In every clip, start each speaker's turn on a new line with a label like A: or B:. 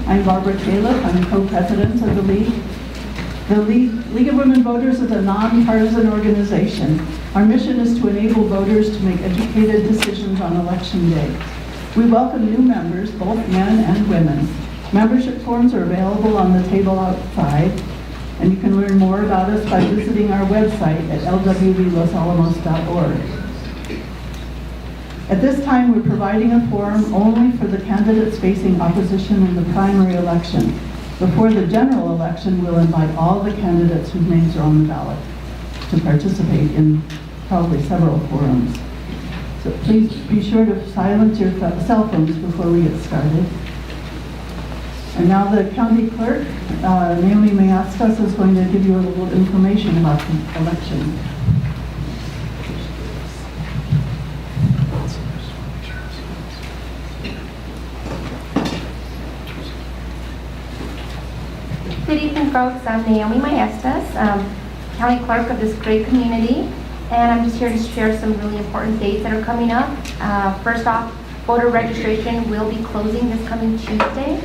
A: I'm Barbara Califf. I'm co-president of the League. The League of Women Voters is a nonpartisan organization. Our mission is to enable voters to make educated decisions on election day. We welcome new members, both men and women. Membership forms are available on the table outside, and you can learn more about us by visiting our website at lwvlosalamos.org. At this time, we're providing a forum only for the candidates facing opposition in the primary election. Before the general election, we'll invite all the candidates whose names are on the ballot to participate in probably several forums. So please be sure to silence your cell phones before we get started. And now the county clerk, Naomi Mayastas, is going to give you a little information about the election.
B: Good evening, folks. I'm Naomi Mayastas, county clerk of this great community, and I'm just here to share some really important dates that are coming up. First off, voter registration will be closing this coming Tuesday.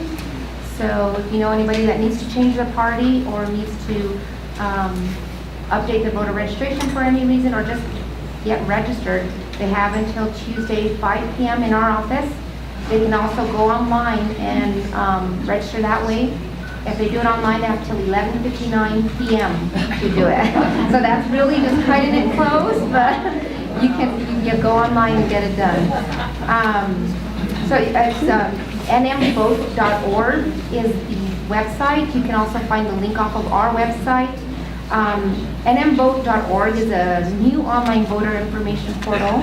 B: So if you know anybody that needs to change their party or needs to update their voter registration for any reason or just get registered, they have until Tuesday 5 p.m. in our office. They can also go online and register that way. If they do it online, they have till 11:59 p.m. to do it. So that's really just cutting it close, but you can go online and get it done. So it's nmvote.org is the website. You can also find the link off of our website. nmvote.org is a new online voter information portal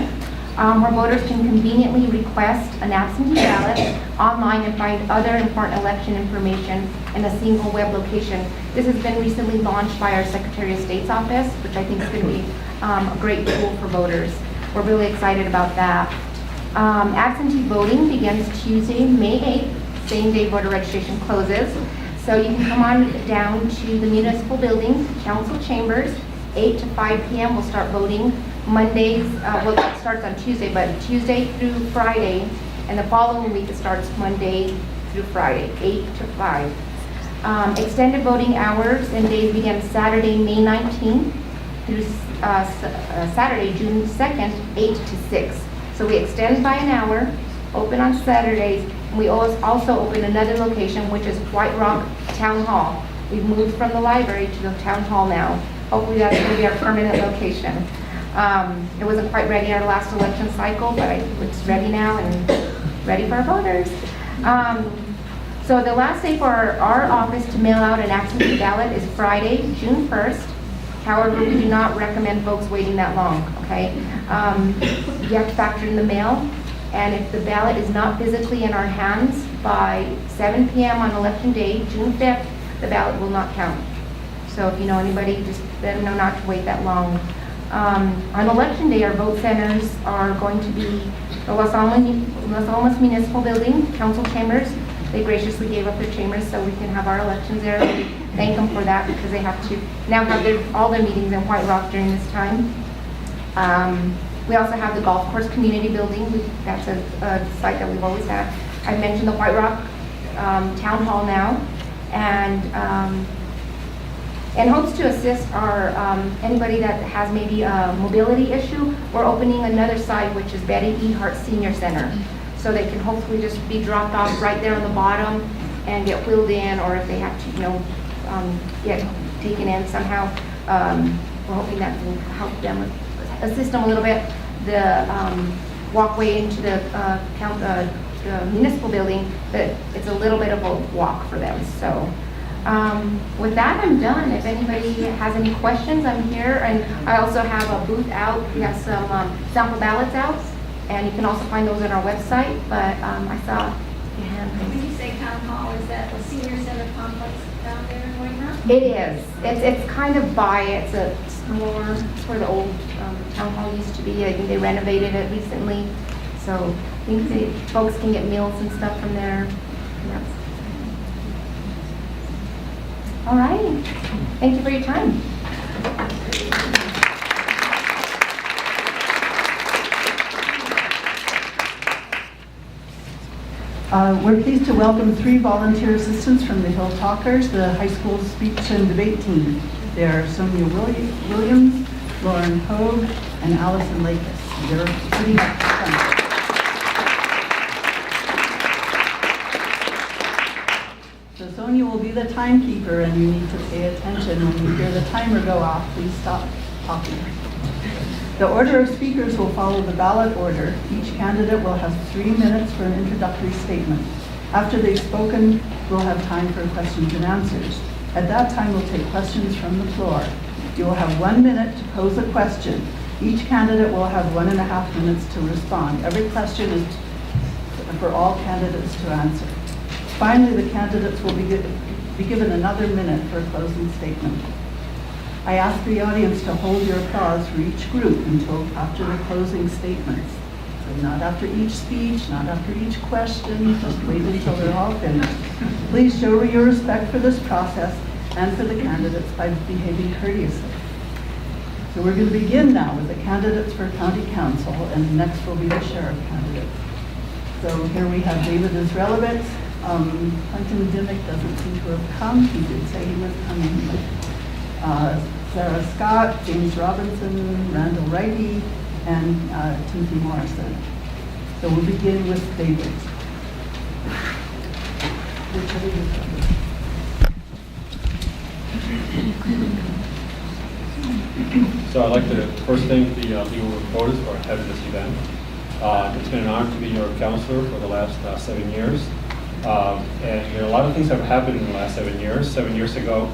B: where voters can conveniently request an absentee ballot online and find other important election information in a single web location. This has been recently launched by our Secretary of State's office, which I think is going to be a great tool for voters. We're really excited about that. Absentee voting begins Tuesday, May 8th, same day voter registration closes. So you can come on down to the municipal building, council chambers, 8 to 5 p.m. We'll start voting. Mondays, well, it starts on Tuesday, but Tuesday through Friday, and the following week it starts Monday through Friday, 8 to 5. Extended voting hours and days begin Saturday, May 19th through Saturday, June 2nd, 8 to 6. So we extend by an hour, open on Saturdays, and we also open another location, which is White Rock Town Hall. We've moved from the library to the town hall now. Hopefully that's going to be our permanent location. It wasn't quite ready our last election cycle, but it's ready now and ready for our voters. So the last day for our office to mail out an absentee ballot is Friday, June 1st. However, we do not recommend folks waiting that long, okay? You have to factor in the mail, and if the ballot is not physically in our hands by 7 p.m. on election day, June 5th, the ballot will not count. So if you know anybody, just let them know not to wait that long. On election day, our vote centers are going to be the Los Alamos Municipal Building, council chambers. They graciously gave up their chambers so we can have our elections there. We thank them for that because they have to now have all their meetings in White Rock during this time. We also have the golf course community building. That's a site that we've always had. I mentioned the White Rock Town Hall now, and in hopes to assist our anybody that has maybe a mobility issue, we're opening another site, which is Betty E. Hart Senior Center. So they can hopefully just be dropped off right there on the bottom and get wheeled in, or if they have to, get taken in somehow, we're hoping that will help them, assist them a little bit. The walkway into the municipal building, but it's a little bit of a walk for them. So. With that, I'm done. If anybody has any questions, I'm here. And I also have a booth out. We have some sample ballots out, and you can also find those on our website. But I saw your hand.
C: When you say town hall, is that the senior center complex down there in White Rock?
B: It is. It's kind of by, it's more, it's where the old town hall used to be. I think they renovated it recently. So I think the folks can get meals and stuff from there. Yep. All right. Thank you for your time.
A: We're pleased to welcome 3 volunteer assistants from the Hill Talkers, the high school speech and debate team. They are Sonia Williams, Lauren Hogue, and Allison Lakis. They're pretty much fun. So Sonia will be the timekeeper, and you need to pay attention when you hear the timer go off. Please stop talking. The order of speakers will follow the ballot order. Each candidate will have 3 minutes for an introductory statement. After they've spoken, we'll have time for questions and answers. At that time, we'll take questions from the floor. You will have 1 minute to pose a question. Each candidate will have 1.5 minutes to respond. Every question is for all candidates to answer. Finally, the candidates will be given another minute for a closing statement. I ask the audience to hold your applause for each group until after the closing statements. So not after each speech, not after each question, just wait until they're all finished. Please show your respect for this process and for the candidates by behaving courteously. So we're going to begin now with the candidates for county council, and next will be the sheriff candidates. So here we have David Israelowitz. Quentin Dimmick doesn't seem to have come. He did say he was coming. Sarah Scott, James Robinson, Randall Wrighty, and Timothy Morrison. So we'll begin with David. Which of you?
D: So I'd like to first thank the legal reporters for having this event. It's been an honor to be your counselor for the last 7 years. And there are a lot of things that have happened in the last 7 years. 7 years ago,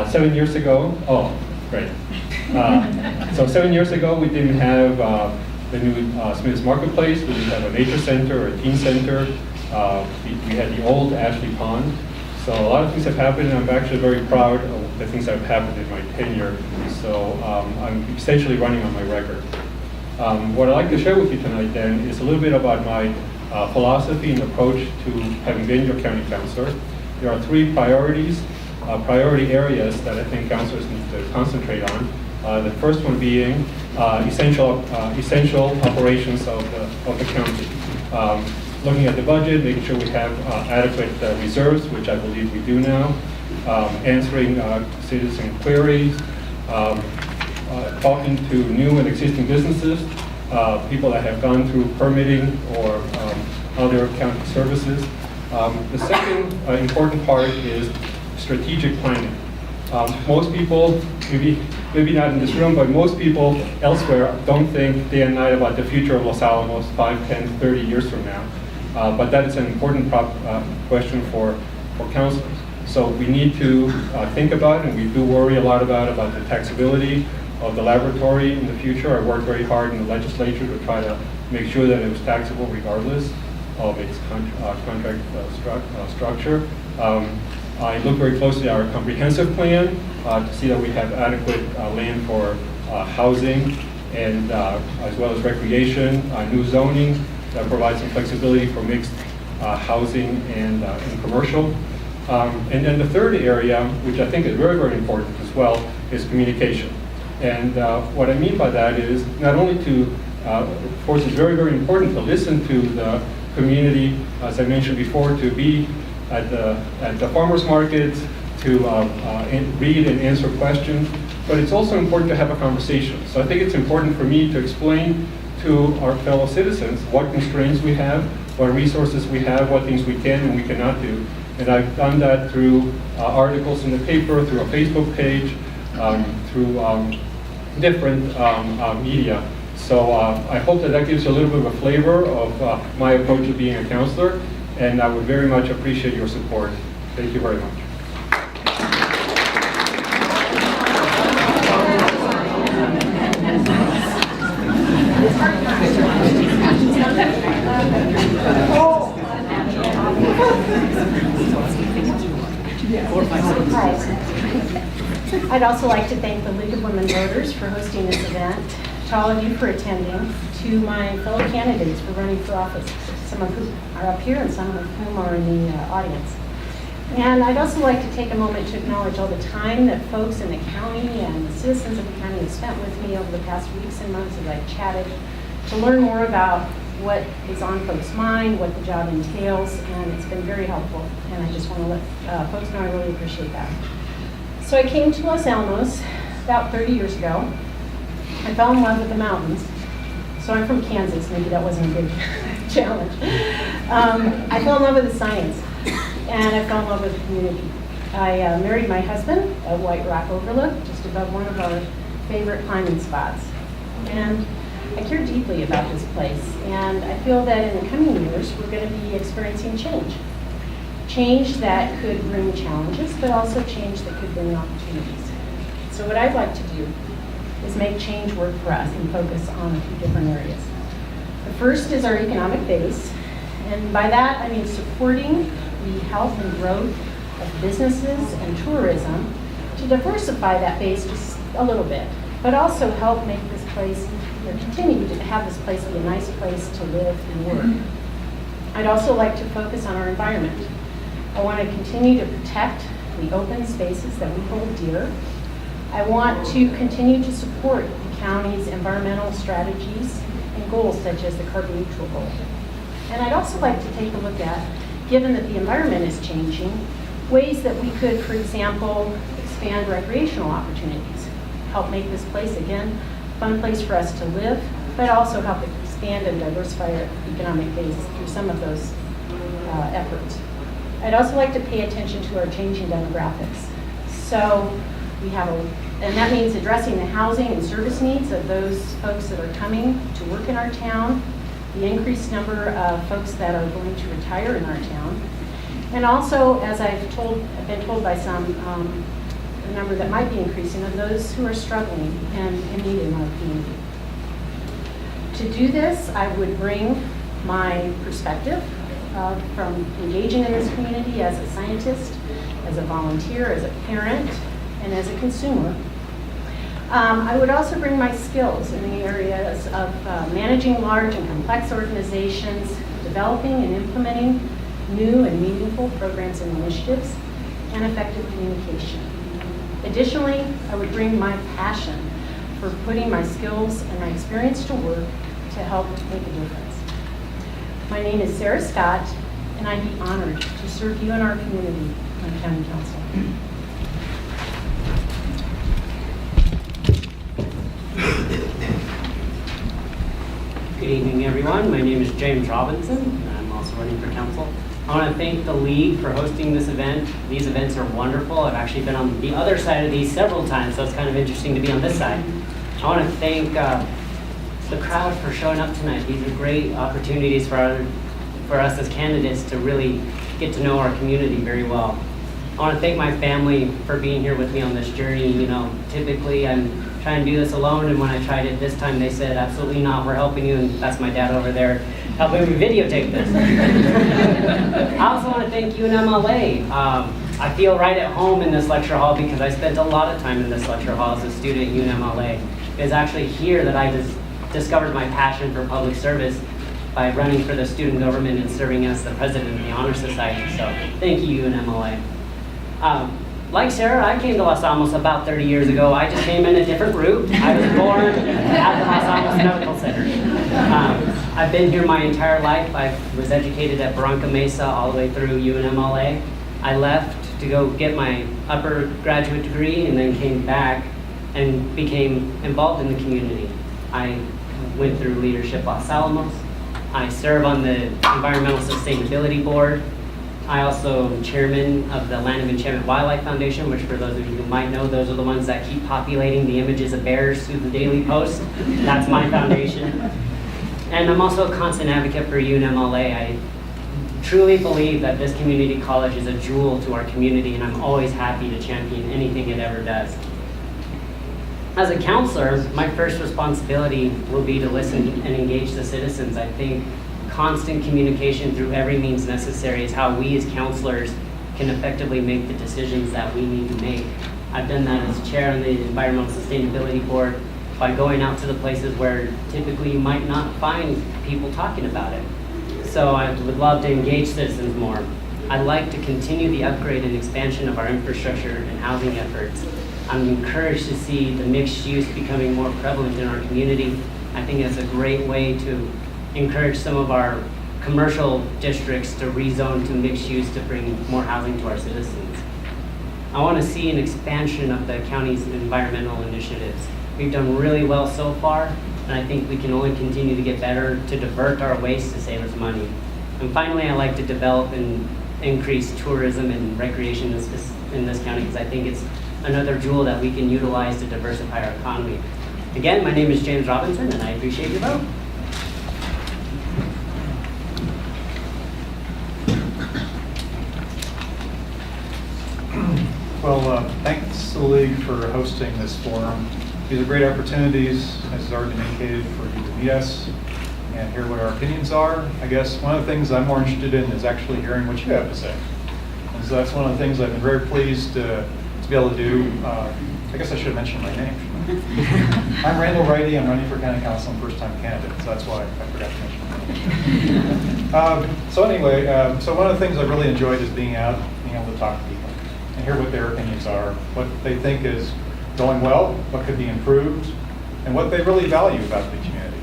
D: 7 years ago, oh, great. So 7 years ago, we didn't have the new Smith's Marketplace. We didn't have a nature center or a teen center. We had the old Ashley Pond. So a lot of things have happened, and I'm actually very proud of the things that have happened in my tenure. So I'm essentially running on my record. What I'd like to share with you tonight then is a little bit about my philosophy and approach to having been your county counselor. There are 3 priority areas that I think counselors need to concentrate on. The first one being essential operations of the county. Looking at the budget, making sure we have adequate reserves, which I believe we do now. Answering citizen queries. Talking to new and existing businesses, people that have gone through permitting or other county services. The second important part is strategic planning. Most people, maybe not in this room, but most people elsewhere don't think day and night about the future of Los Alamos 5, 10, 30 years from now. But that is an important question for counselors. So we need to think about, and we do worry a lot about the taxability of the laboratory in the future. I worked very hard in the legislature to try to make sure that it was taxable regardless of its contract structure. I look very closely at our comprehensive plan to see that we have adequate land for housing and as well as recreation, new zoning that provides some flexibility for mixed housing and commercial. And then the third area, which I think is very, very important as well, is communication. And what I mean by that is not only to, of course, it's very, very important to listen to the community, as I mentioned before, to be at the farmers markets, to read and answer questions, but it's also important to have a conversation. So I think it's important for me to explain to our fellow citizens what constraints we have, what resources we have, what things we can and we cannot do. And I've done that through articles in the paper, through a Facebook page, through different media. So I hope that gives you a little bit of a flavor of my approach to being a counselor, and I would very much appreciate your support. Thank you very much.
C: I'd also like to thank the League of Women Voters for hosting this event, to all of you for attending, to my fellow candidates for running for office, some of whom are up here and some of whom are in the audience. And I'd also like to take a moment to acknowledge all the time that folks in the county and the citizens of the county have spent with me over the past weeks and months as I've chatted to learn more about what is on folks' mind, what the job entails, and it's been very helpful. And I just want to let folks know I really appreciate that. So I came to Los Alamos about 30 years ago. I fell in love with the mountains. So I'm from Kansas, maybe that wasn't a big challenge. I fell in love with the science, and I fell in love with the community. I married my husband at White Rock Overlook, just above one of our favorite climbing spots. And I care deeply about this place, and I feel that in the coming years, we're going to be experiencing change. Change that could bring challenges, but also change that could bring opportunities. So what I'd like to do is make change work for us and focus on a few different areas. The first is our economic base, and by that I mean supporting the health and growth of businesses and tourism to diversify that base just a little bit, but also help make this place, or continue to have this place be a nice place to live and work. I'd also like to focus on our environment. I want to continue to protect the open spaces that we hold dear. I want to continue to support the county's environmental strategies and goals such as the carbon neutral goal. And I'd also like to take a look at, given that the environment is changing, ways that we could, for example, expand recreational opportunities, help make this place, again, a fun place for us to live, but also help expand and diversify our economic base through some of those efforts. I'd also like to pay attention to our changing demographics. So we have and that means addressing the housing and service needs of those folks that are coming to work in our town, the increased number of folks that are going to retire in our town, and also, as I've been told by some, the number that might be increasing of those who are struggling and in need in our community. To do this, I would bring my perspective from engaging in this community as a scientist, as a volunteer, as a parent, and as a consumer. I would also bring my skills in the areas of managing large and complex organizations, developing and implementing new and meaningful programs and initiatives, and effective communication. Additionally, I would bring my passion for putting my skills and my experience to work to help make a difference. My name is Sarah Scott, and I'd be honored to serve you and our community on County Council.
E: Good evening, everyone. My name is James Robinson, and I'm also running for council. I want to thank the league for hosting this event. These events are wonderful. I've actually been on the other side of these several times, so it's kind of interesting to be on this side. I want to thank the crowd for showing up tonight. These are great opportunities for us as candidates to really get to know our community very well. I want to thank my family for being here with me on this journey. You know, typically I'm trying to do this alone, and when I tried it this time, they said, absolutely not, we're helping you, and that's my dad over there helping me videotape this. I also want to thank UNMLA. I feel right at home in this lecture hall because I spent a lot of time in this lecture hall as a student at UNMLA. It's actually here that I discovered my passion for public service by running for the student government and serving as the president of the Honor Society. So thank you, UNMLA. Like Sarah, I came to Los Alamos about 30 years ago. I just came in a different route. I was born at the Los Alamos Medical Center. I've been here my entire life. I was educated at Barranca Mesa all the way through UNMLA. I left to go get my upper graduate degree and then came back and became involved in the community. I went through Leadership Los Alamos. I serve on the Environmental Sustainability Board. I also am chairman of the Land of Enchantment Wildlife Foundation, which for those of you who might know, those are the ones that keep populating the images of bears through the Daily Post. That's my foundation. And I'm also a constant advocate for UNMLA. I truly believe that this community college is a jewel to our community, and I'm always happy to champion anything it ever does. As a counselor, my first responsibility will be to listen and engage the citizens. I think constant communication through every means necessary is how we as counselors can effectively make the decisions that we need to make. I've done that as chair on the Environmental Sustainability Board by going out to the places where typically you might not find people talking about it. So I would love to engage citizens more. I'd like to continue the upgrade and expansion of our infrastructure and housing efforts. I'm encouraged to see the mixed use becoming more prevalent in our community. I think it's a great way to encourage some of our commercial districts to rezone to mixed use to bring more housing to our citizens. I want to see an expansion of the county's environmental initiatives. We've done really well so far, and I think we can only continue to get better to divert our waste to save us money. And finally, I like to develop and increase tourism and recreation in this county because I think it's another jewel that we can utilize to diversify our economy. Again, my name is James Robinson, and I appreciate your vote.
F: Well, thanks to the League for hosting this forum. These are great opportunities, as has already been indicated, for you to meet us and hear what our opinions are. I guess one of the things I'm more interested in is actually hearing what you have to say. And so that's one of the things I've been very pleased to be able to do. I guess I should have mentioned my name. I'm Randall Wrighty. I'm running for county council and first-time candidate, so that's why I forgot to mention my name. So anyway, so one of the things I've really enjoyed is being out, being able to talk to people and hear what their opinions are, what they think is going well, what could be improved, and what they really value about the community.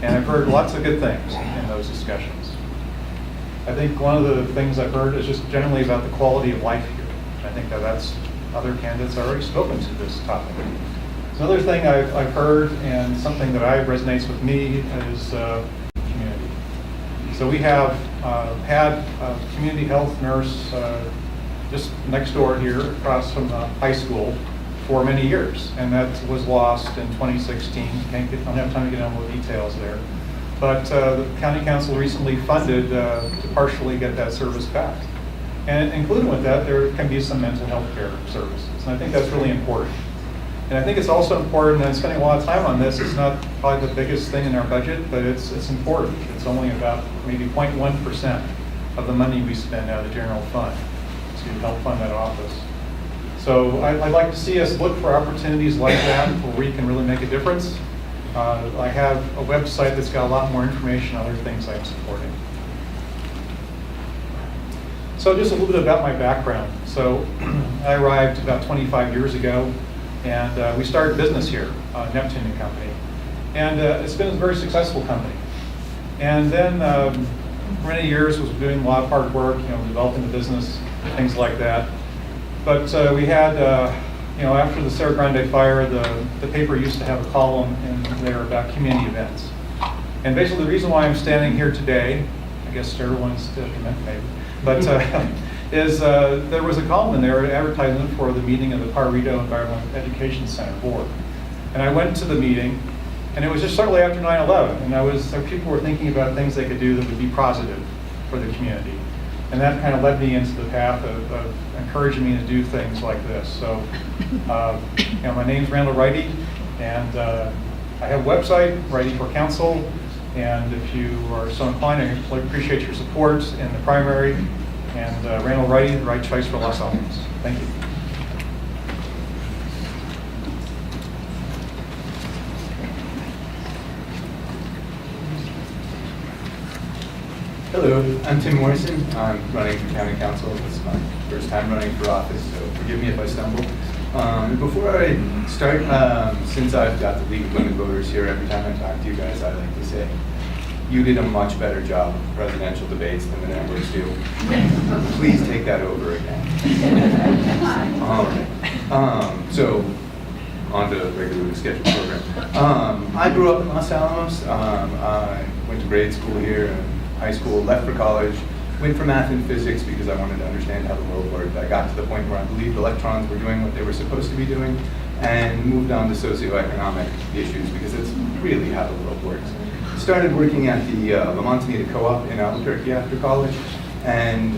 F: And I've heard lots of good things in those discussions. I think one of the things I've heard is just generally about the quality of life here. I think that's other candidates already spoken to this topic. Another thing I've heard, and something that resonates with me, is community. So we have had a community health nurse just next door here, across from the high school, for many years, and that was lost in 2016. Don't have time to get into the details there. But the county council recently funded to partially get that service back. And included with that, there can be some mental health care services. And I think that's really important. And I think it's also important, and spending a lot of time on this, it's not probably the biggest thing in our budget, but it's important. It's only about maybe 0.1% of the money we spend out of the general fund to help fund that office. So I'd like to see us look for opportunities like that where we can really make a difference. I have a website that's got a lot more information on other things I'm supporting. So just a little bit about my background. So I arrived about 25 years ago, and we started business here, Neptune and Company. And it's been a very successful company. And then for many years was doing a lot of hard work, developing the business, things like that. But we had, after the Cerro Grande fire, the paper used to have a column in there about community events. And basically the reason why I'm standing here today, I guess everyone's document maybe, but is there was a column in there, an advertisement for the meeting of the Parrito Environmental Education Center Board. And I went to the meeting, and it was just shortly after 9/11, and people were thinking about things they could do that would be positive for the community. And that kind of led me into the path of encouraging me to do things like this. So, my name's Randall Wrighty, and I have a website, Wrighty for Council, and if you are so inclined, I appreciate your support in the primary, and Randall Wrighty, the right choice for Los Alamos. Thank you.
G: Hello, I'm Tim Morrison. I'm running for county council. This is my first time running for office, so forgive me if I stumble. Before I start, since I've got the League of Women Voters here every time I talk to you guys, I like to say, you did a much better job of presidential debates than the networks do. Please take that over again. So, on to the regularly scheduled program. I grew up in Los Alamos. I went to grade school here, high school, left for college, went for math and physics because I wanted to understand how the world worked. I got to the point where I believed electrons were doing what they were supposed to be doing, and moved on to socioeconomic issues because it's really how the world works. Started working at the La Montanita Co-op in Albuquerque after college, and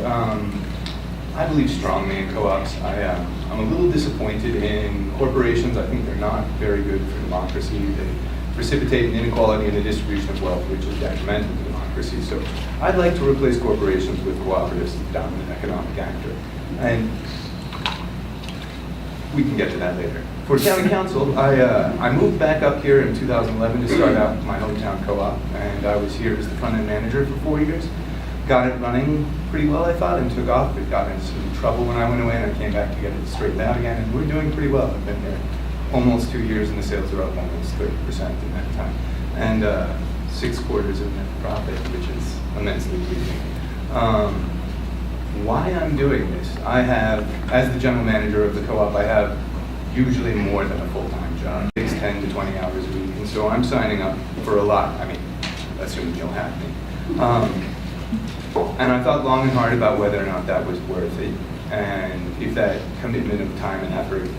G: I believe strongly in co-ops. I'm a little disappointed in corporations. I think they're not very good for democracy. They precipitate an inequality in the distribution of wealth, which is detrimental to democracy. So I'd like to replace corporations with cooperatives, the dominant economic actor. And we can get to that later. For county council, I moved back up here in 2011 to start out my hometown co-op, and I was here as the front-end manager for 4 years. Got it running pretty well, I thought, and took off. It got into some trouble when I went away, and I came back to get it straightened out again, and we're doing pretty well. I've been here almost 2 years, and the sales are up almost 30% in that time. and 6/4 of net profit, which is immensely pleasing. Why I'm doing this, I have, as the general manager of the co-op, I have usually more than a full-time job. It takes 10 to 20 hours a week, and so I'm signing up for a lot. I mean, assuming you'll have me. And I thought long and hard about whether or not that was worth it, and if that commitment of time and effort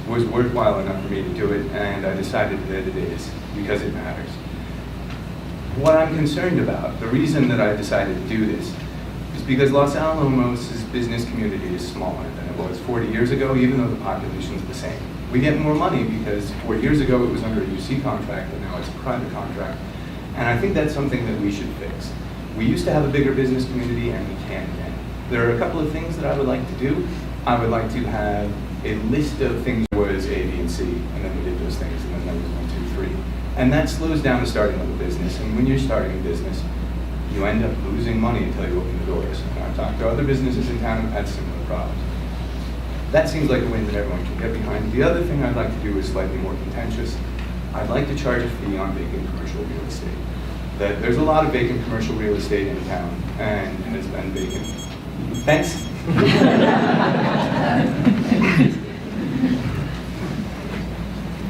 G: was worthwhile enough for me to do it, and I decided that it is, because it matters. What I'm concerned about, the reason that I decided to do this, is because Los Alamos' business community is smaller than it was 40 years ago, even though the population is the same. We get more money because 4 years ago it was under a UC contract, and now it's a private contract. And I think that's something that we should fix. We used to have a bigger business community, and we can again. There are a couple of things that I would like to do. I would like to have a list of things that was A, B, and C, and then we did those things, and then there was 1, 2, 3. And that slows down the starting of a business, and when you're starting a business, you end up losing money until you open the doors. And I've talked to other businesses in town who've had similar problems. That seems like a win that everyone can get behind. The other thing I'd like to do is slightly more contentious. I'd like to charge a fee on vacant commercial real estate. There's a lot of vacant commercial real estate in town, and it's been vacant. Thanks.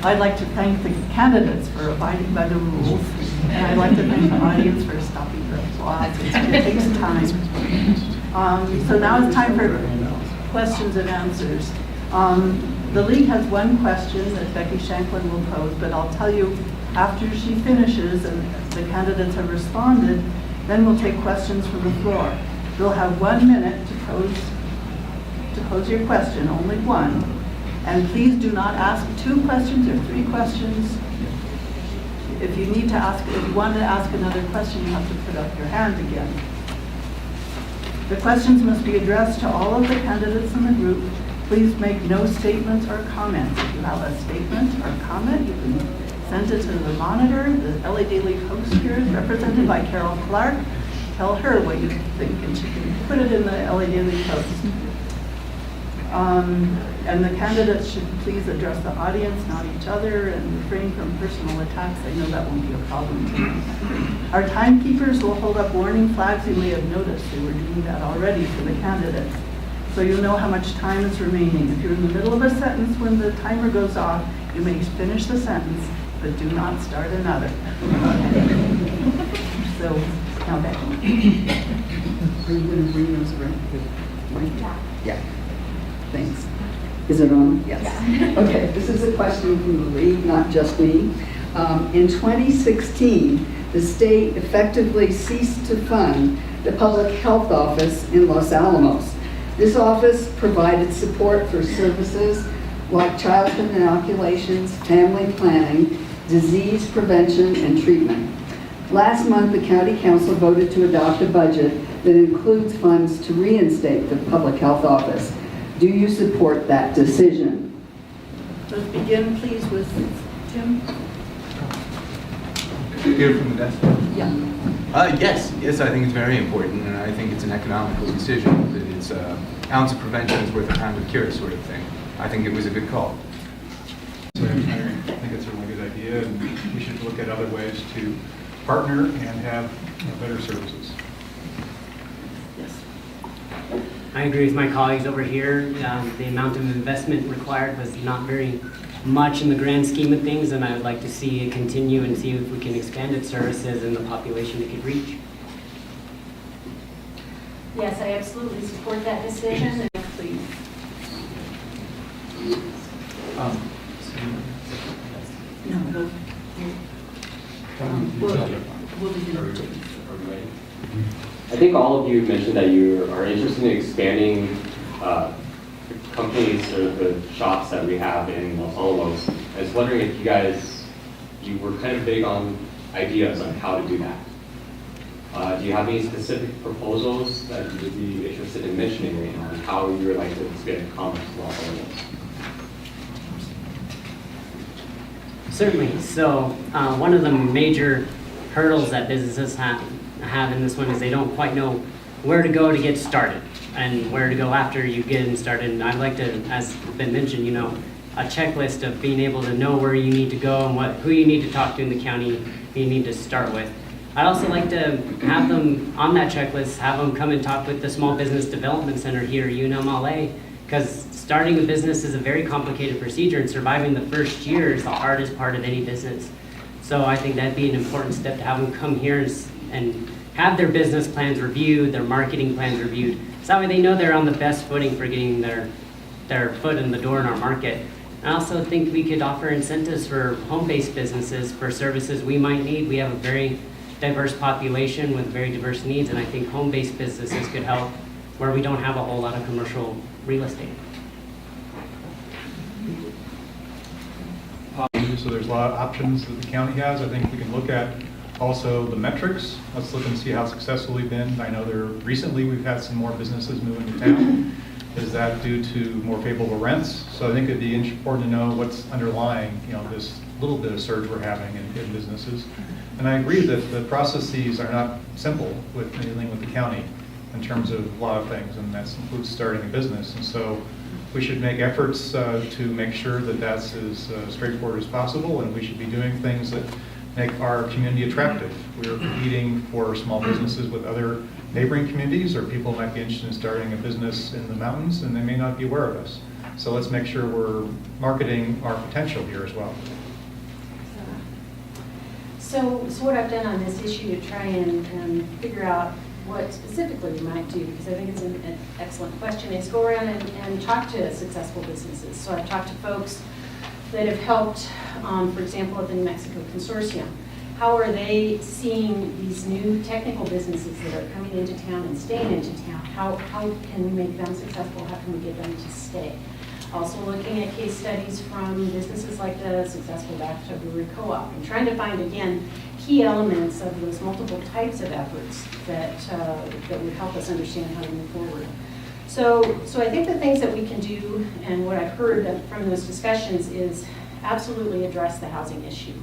A: I'd like to thank the candidates for abiding by the rules, and I'd like to thank the audience for stopping for applause. It takes time. So now it's time for questions and answers. The league has one question that Becky Shanklin will pose, but I'll tell you after she finishes and the candidates have responded, then we'll take questions from the floor. You'll have 1 minute to pose your question, only one. And please do not ask 2 questions or 3 questions. If you want to ask another question, you have to put up your hand again. The questions must be addressed to all of the candidates in the group. Please make no statements or comments. If you have a statement or comment, you can send it to the monitor. The LA Daily Post here is represented by Carol Clark. Tell her what you think, and she can put it in the LA Daily Post. And the candidates should please address the audience, not each other, and refrain from personal attacks. I know that won't be a problem tonight. Our timekeepers will hold up warning flags. You may have noticed they were doing that already for the candidates. So you'll know how much time is remaining. If you're in the middle of a sentence when the timer goes off, you may finish the sentence, but do not start another. So, now Becky.
H: Are you going to bring those around? Yeah. Thanks. Is it on? Yes. Okay, this is a question from the league, not just me. In 2016, the state effectively ceased to fund the public health office in Los Alamos. This office provided support for services like childhood inoculations, family planning, disease prevention, and treatment. Last month, the County Council voted to adopt a budget that includes funds to reinstate the public health office. Do you support that decision?
A: Let's begin, please, with Tim.
G: Here from the desk.
A: Yeah.
G: Yes, I think it's very important, and I think it's an economical decision. That it's an ounce of prevention is worth a pound of cure sort of thing. I think it was a good call.
F: So I think it's a really good idea, and we should look at other ways to partner and have better services.
A: Yes.
E: I agree with my colleagues over here. The amount of investment required was not very much in the grand scheme of things, and I would like to see it continue and see if we can expand its services and the population it could reach.
C: Yes, I absolutely support that decision.
A: Please. No, we'll begin with James.
I: I think all of you mentioned that you are interested in expanding the companies or the shops that we have in Los Alamos. I was wondering if you were kind of big on ideas on how to do that. Do you have any specific proposals that you would be interested in mentioning right now, and how you would like to expand commerce in Los Alamos?
E: Certainly. So one of the major hurdles that businesses have in this one is they don't quite know where to go to get started and where to go after you get started. And I'd like to, as been mentioned, a checklist of being able to know where you need to go and who you need to talk to in the county you need to start with. I'd also like to have them, on that checklist, have them come and talk with the Small Business Development Center here at UNMLA, because starting a business is a very complicated procedure, and surviving the first year is the hardest part of any business. So I think that'd be an important step to have them come here and have their business plans reviewed, their marketing plans reviewed. So that way they know they're on the best footing for getting their foot in the door in our market. I also think we could offer incentives for home-based businesses for services we might need. We have a very diverse population with very diverse needs, and I think home-based businesses could help where we don't have a whole lot of commercial real estate.
F: So there's a lot of options that the county has. I think we can look at also the metrics. Let's look and see how successful we've been. I know recently we've had some more businesses move into town. Is that due to more favorable rents? So I think it'd be important to know what's underlying, this little bit of surge we're having in businesses. And I agree that the processes are not simple with dealing with the county in terms of a lot of things, and that includes starting a business. And so we should make efforts to make sure that that's as straightforward as possible, and we should be doing things that make our community attractive. We're competing for small businesses with other neighboring communities, or people might be interested in starting a business in the mountains, and they may not be aware of us. So let's make sure we're marketing our potential here as well.
C: So what I've done on this issue to try and figure out what specifically we might do, because I think it's an excellent question, is go around and talk to successful businesses. So I've talked to folks that have helped, for example, at the New Mexico Consortium. How are they seeing these new technical businesses that are coming into town and staying into town? How can we make them successful? How can we get them to stay? Also looking at case studies from businesses like the successful Bathtub Brewery Co-op, and trying to find, again, key elements of those multiple types of efforts that would help us understand how to move forward. So I think the things that we can do, and what I've heard from those discussions, is absolutely address the housing issue.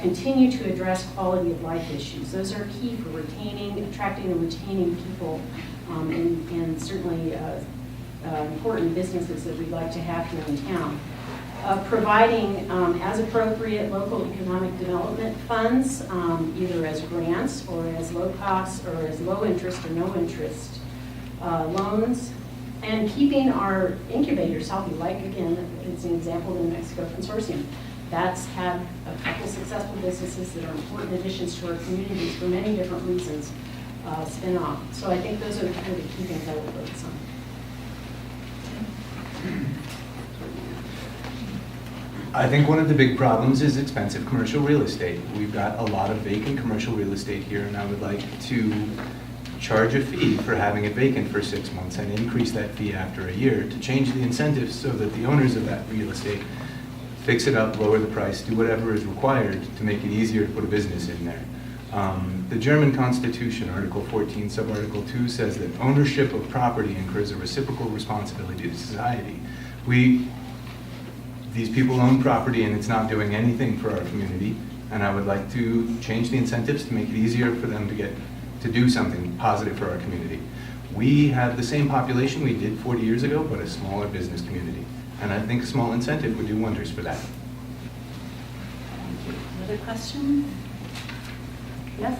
C: Continue to address quality of life issues. Those are key for attracting and retaining people, and certainly important businesses that we'd like to have here in town. Providing, as appropriate, local economic development funds, either as grants or as low cost or as low interest or no interest loans, and keeping our incubators healthy. Like, again, it's an example of the New Mexico Consortium. That's had a couple successful businesses that are important additions to our communities for many different reasons spin off. So I think those are kind of the key things I would focus on.
G: I think one of the big problems is expensive commercial real estate. We've got a lot of vacant commercial real estate here, and I would like to charge a fee for having it vacant for 6 months and increase that fee after a year to change the incentives so that the owners of that real estate fix it up, lower the price, do whatever is required to make it easier to put a business in there. The German Constitution, Article 14, Subarticle 2, says that ownership of property incurs a reciprocal responsibility to society. These people own property and it's not doing anything for our community, and I would like to change the incentives to make it easier for them to do something positive for our community. We have the same population we did 40 years ago, but a smaller business community, and I think a small incentive would do wonders for that.
C: Another question? Yes?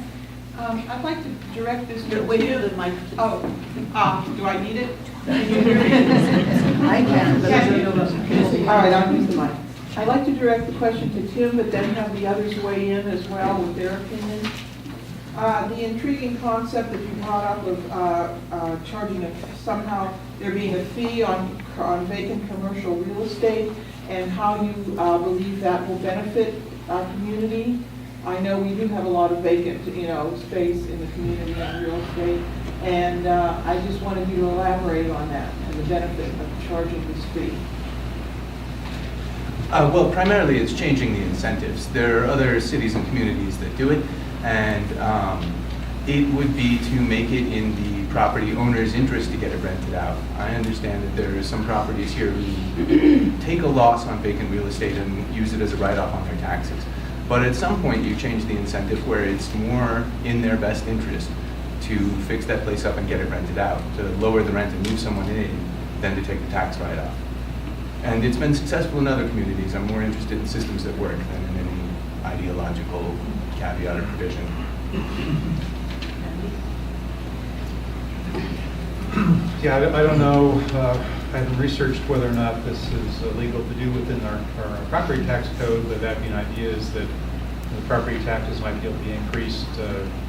J: I'd like to direct this to
A: Wait
J: you.
A: for the mic.
J: Do I need it?
A: Can you hear me? I can, but I don't know about.
J: All right, I'll use the mic. I'd like to direct the question to Tim, but then have the others weigh in as well with their opinion. The intriguing concept that you brought up of charging somehow there being a fee on vacant commercial real estate, and how you believe that will benefit our community. I know we do have a lot of vacant, space in the community on real estate, and I just wanted you to elaborate on that and the benefit of charging this fee.
G: Well, primarily it's changing the incentives. There are other cities and communities that do it, and it would be to make it in the property owner's interest to get it rented out. I understand that there are some properties here who take a loss on vacant real estate and use it as a write-off on their taxes. But at some point you change the incentive where it's more in their best interest to fix that place up and get it rented out, to lower the rent and move someone in than to take the tax write-off. And it's been successful in other communities. I'm more interested in systems that work than in any ideological caveat or provision.
F: Yeah, I don't know, I haven't researched whether or not this is legal to do within our property tax code, but that'd be an idea is that the property taxes might be able to be increased,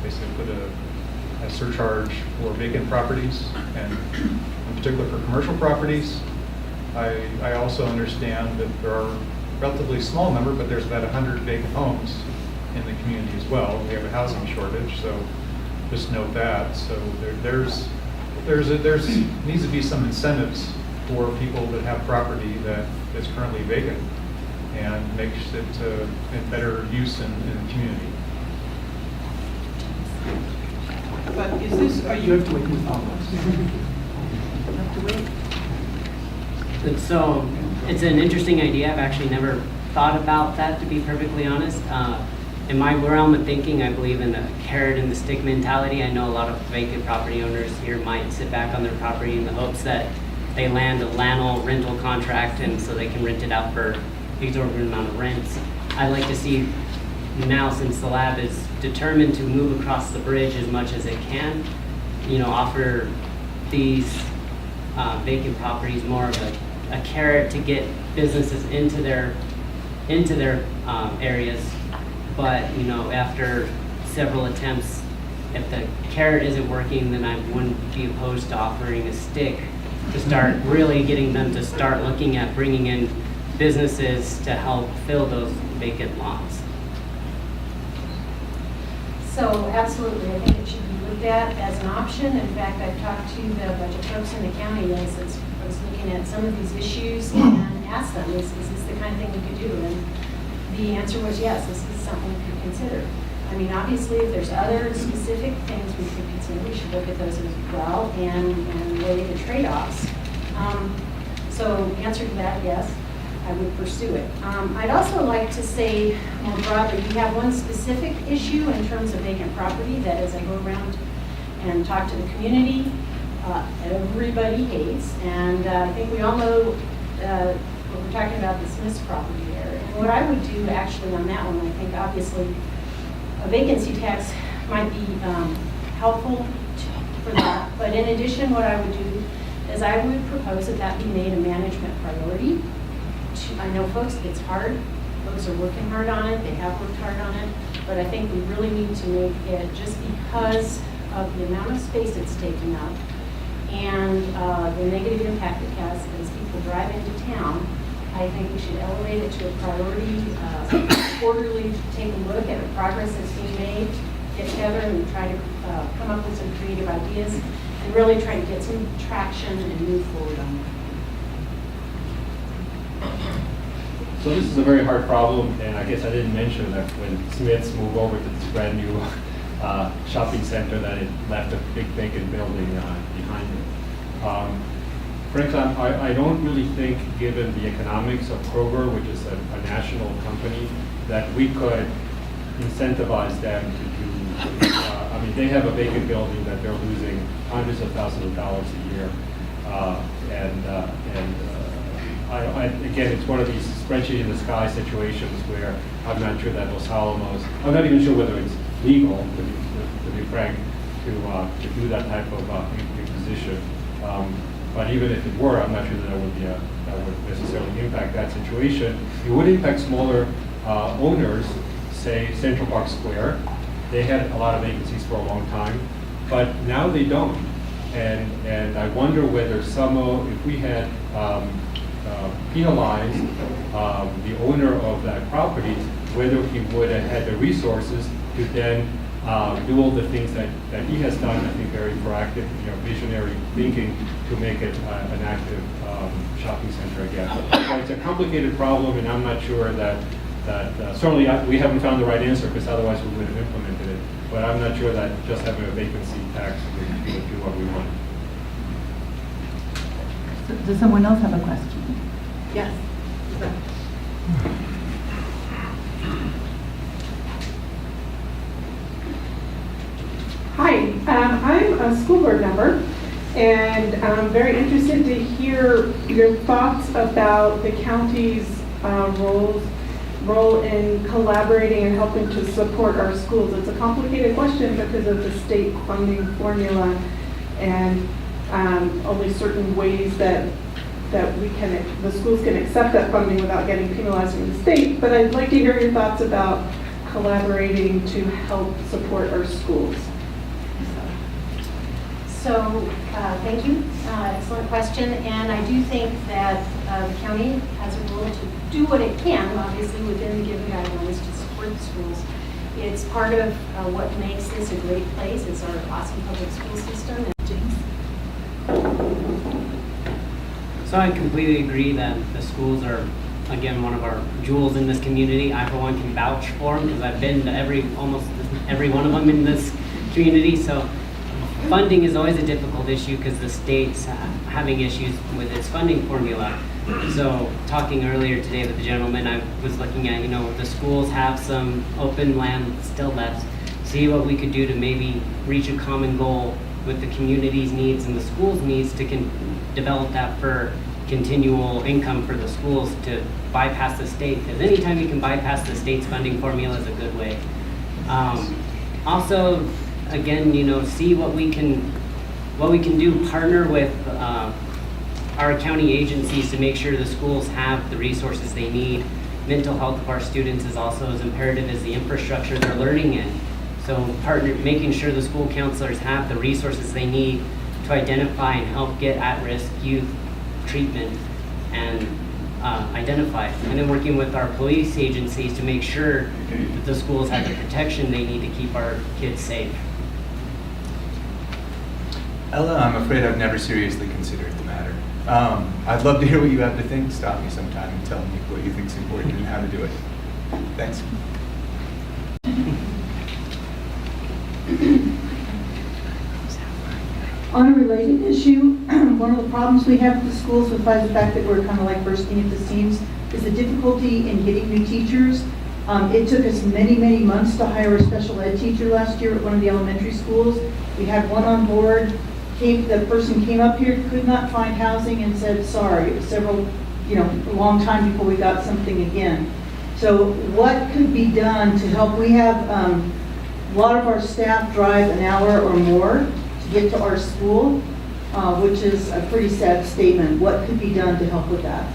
F: basically put a surcharge for vacant properties, and in particular for commercial properties. I also understand that there are a relatively small number, but there's about 100 vacant homes in the community as well. We have a housing shortage, so just note that. So there's needs to be some incentives for people that have property that is currently vacant and makes it in better use in the community.
J: But is this, are you?
K: You have to wait for comments.
J: You have to wait.
E: So it's an interesting idea. I've actually never thought about that, to be perfectly honest. In my realm of thinking, I believe in the carrot and the stick mentality. I know a lot of vacant property owners here might sit back on their property in the hopes that they land a rental contract and so they can rent it out for exorbitant amount of rents. I'd like to see now, since the lab is determined to move across the bridge as much as it can, offer these vacant properties more of a carrot to get businesses into their areas. But after several attempts, if the carrot isn't working, then I wouldn't be opposed to offering a stick to start really getting them to start looking at bringing in businesses to help fill those vacant lots.
C: So absolutely, I think it should be looked at as an option. In fact, I've talked to the budget folks in the county as I was looking at some of these issues and asked them, is this the kind of thing we could do? And the answer was yes, this is something we could consider. I mean, obviously, if there's other specific things we could consider, we should look at those as well and weigh the trade-offs. So answer to that, yes, I would pursue it. I'd also like to say more broadly, we have one specific issue in terms of vacant property that as I go around and talk to the community, everybody hates. And I think we all know what we're talking about, the Smith's property there. And what I would do actually on that one, I think obviously a vacancy tax might be helpful for that. But in addition, what I would do is I would propose that that be made a management priority. I know folks, it's hard. Folks are working hard on it. They have worked hard on it. But I think we really need to make it, just because of the amount of space it's taking up and the negative impact it has as people drive into town, I think we should elevate it to a priority, quarterly take a look at the progress that's being made, get together and try to come up with some creative ideas and really try to get some traction and move forward on that.
D: So this is a very hard problem, and I guess I didn't mention that when Smiths moved over to this brand new shopping center, that it left a big vacant building behind it. Frankly, I don't really think, given the economics of Kroger, which is a national company, that we could incentivize them to do, I mean, they have a vacant building that they're losing hundreds of thousands of dollars a year. Again, it's one of these spreadsheet in the sky situations where I'm not sure that Los Alamos, I'm not even sure whether it's legal, to be frank, to do that type of imposition. But even if it were, I'm not sure that would necessarily impact that situation. It would impact smaller owners, say Central Park Square. They had a lot of vacancies for a long time, but now they don't. And I wonder whether if we had penalized the owner of that property, whether he would have had the resources to then do all the things that he has done, I think very proactive, visionary thinking to make it an active shopping center again. So it's a complicated problem, and I'm not sure that certainly we haven't found the right answer, because otherwise we would have implemented it. But I'm not sure that just having a vacancy tax would do what we want.
A: Does someone else have a question?
J: Yes. Hi, I'm a school board member, and I'm very interested to hear your thoughts about the county's roles role in collaborating and helping to support our schools? It's a complicated question because of the state funding formula and only certain ways that the schools can accept that funding without getting penalized from the state. But I'd like to hear your thoughts about collaborating to help support our schools.
C: So, thank you. Excellent question. And I do think that the county has a role to do what it can, obviously within the given guidelines, to support the schools. It's part of what makes this a great place. It's our awesome public school system.
E: So I completely agree that the schools are, again, one of our jewels in this community. I, for one, can vouch for them because I've been to almost every one of them in this community. So funding is always a difficult issue because the state's having issues with its funding formula. So talking earlier today with the gentleman, I was looking at, the schools have some open land still left. See what we could do to maybe reach a common goal with the community's needs and the school's needs to develop that for continual income for the schools to bypass the state. Because anytime you can bypass the state's funding formula is a good way. Also, again, see what we can do. Partner with our county agencies to make sure the schools have the resources they need. Mental health of our students is also as imperative as the infrastructure they're learning in. So making sure the school counselors have the resources they need to identify and help get at-risk youth treatment and identify. And then working with our police agencies to make sure that the schools have the protection they need to keep our kids safe.
G: Ella, I'm afraid I've never seriously considered the matter. I'd love to hear what you have to think. Stop me sometime and tell me what you think is important and how to do it. Thanks.
A: On a related issue, one of the problems we have with the schools, besides the fact that we're kind of like bursting at the seams, is the difficulty in getting new teachers. It took us many, many months to hire a special ed teacher last year at one of the elementary schools. We had one on board. The person came up here, could not find housing, and said, sorry. It was a long time before we got something again. So what could be done to help? We have a lot of our staff drive an hour or more to get to our school, which is a pretty sad statement. What could be done to help with that?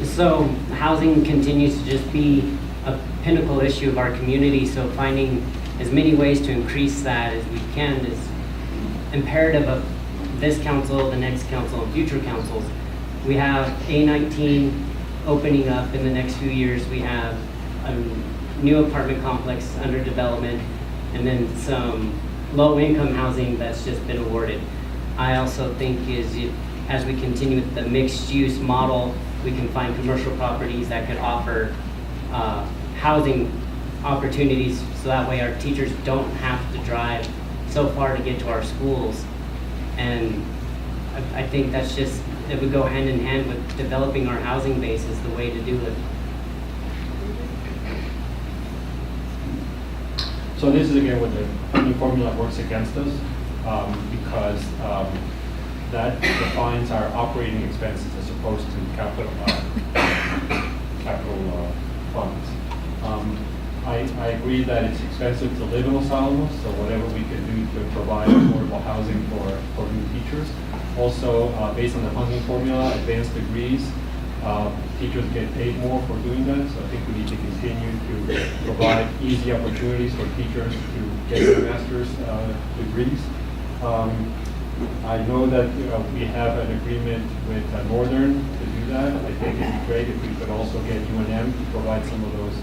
E: So housing continues to just be a pinnacle issue of our community, so finding as many ways to increase that as we can is imperative of this council, the next council, and future councils. We have A19 opening up in the next few years. We have a new apartment complex under development, and then some low-income housing that's just been awarded. I also think as we continue with the mixed-use model, we can find commercial properties that could offer housing opportunities, so that way our teachers don't have to drive so far to get to our schools. And I think it would go hand in hand with developing our housing base is the way to do it.
D: So this is again where the funding formula works against us because that defines our operating expenses as opposed to capital funds. I agree that it's expensive to live in Los Alamos, so whatever we can do to provide affordable housing for new teachers. Also, based on the funding formula, advanced degrees, teachers get paid more for doing that, so I think we need to continue to provide easy opportunities for teachers to get their master's degrees. I know that we have an agreement with Northern to do that. I think it'd be great if we could also get UNM to provide some of those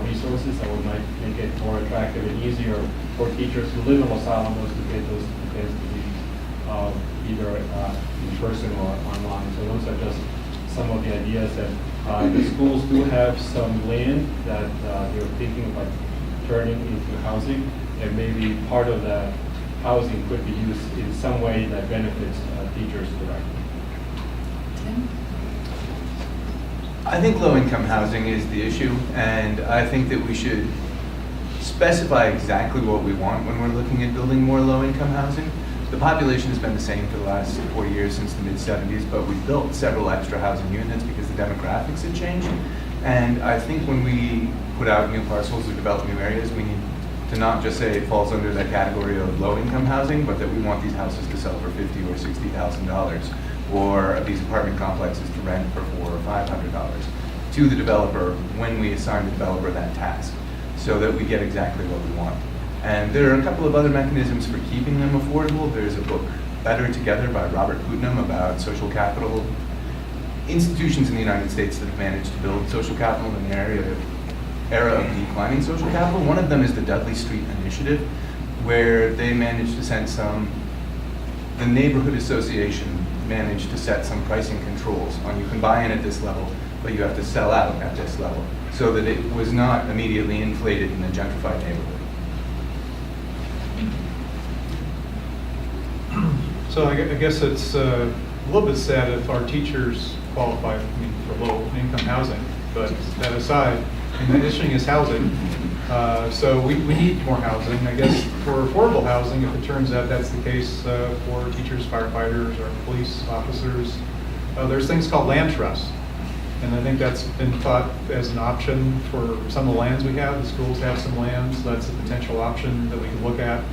D: resources that would make it more attractive and easier for teachers who live in Los Alamos to get those advanced degrees, either in person or online. So those are just some of the ideas that the schools do have some land that they're thinking about turning into housing, and maybe part of that housing could be used in some way that benefits teachers directly.
G: I think low-income housing is the issue, and I think that we should specify exactly what we want when we're looking at building more low-income housing. The population has been the same for the last 4 years since the mid-70s, but we've built several extra housing units because the demographics have changed. And I think when we put out new parcels or develop new areas, we need to not just say it falls under that category of low-income housing, but that we want these houses to sell for $50,000 or $60,000, or these apartment complexes to rent for $400 or $500 to the developer when we assign the developer that task, so that we get exactly what we want. And there are a couple of other mechanisms for keeping them affordable. There's a book, Better Together, by Robert Putnam, about social capital institutions in the United States that have managed to build social capital in an era of declining social capital. One of them is the Dudley Street Initiative, where they managed to set the neighborhood association managed to set some pricing controls on you can buy in at this level, but you have to sell out at this level, so that it was not immediately inflated in a gentrified neighborhood.
F: So I guess it's a little bit sad if our teachers qualify for low-income housing, but that aside, the issue is housing. So we need more housing. I guess for affordable housing, if it turns out that's the case for teachers, firefighters, or police officers, there's things called land trusts. And I think that's been thought as an option for some of the lands we have. The schools have some lands. That's a potential option that we can look at.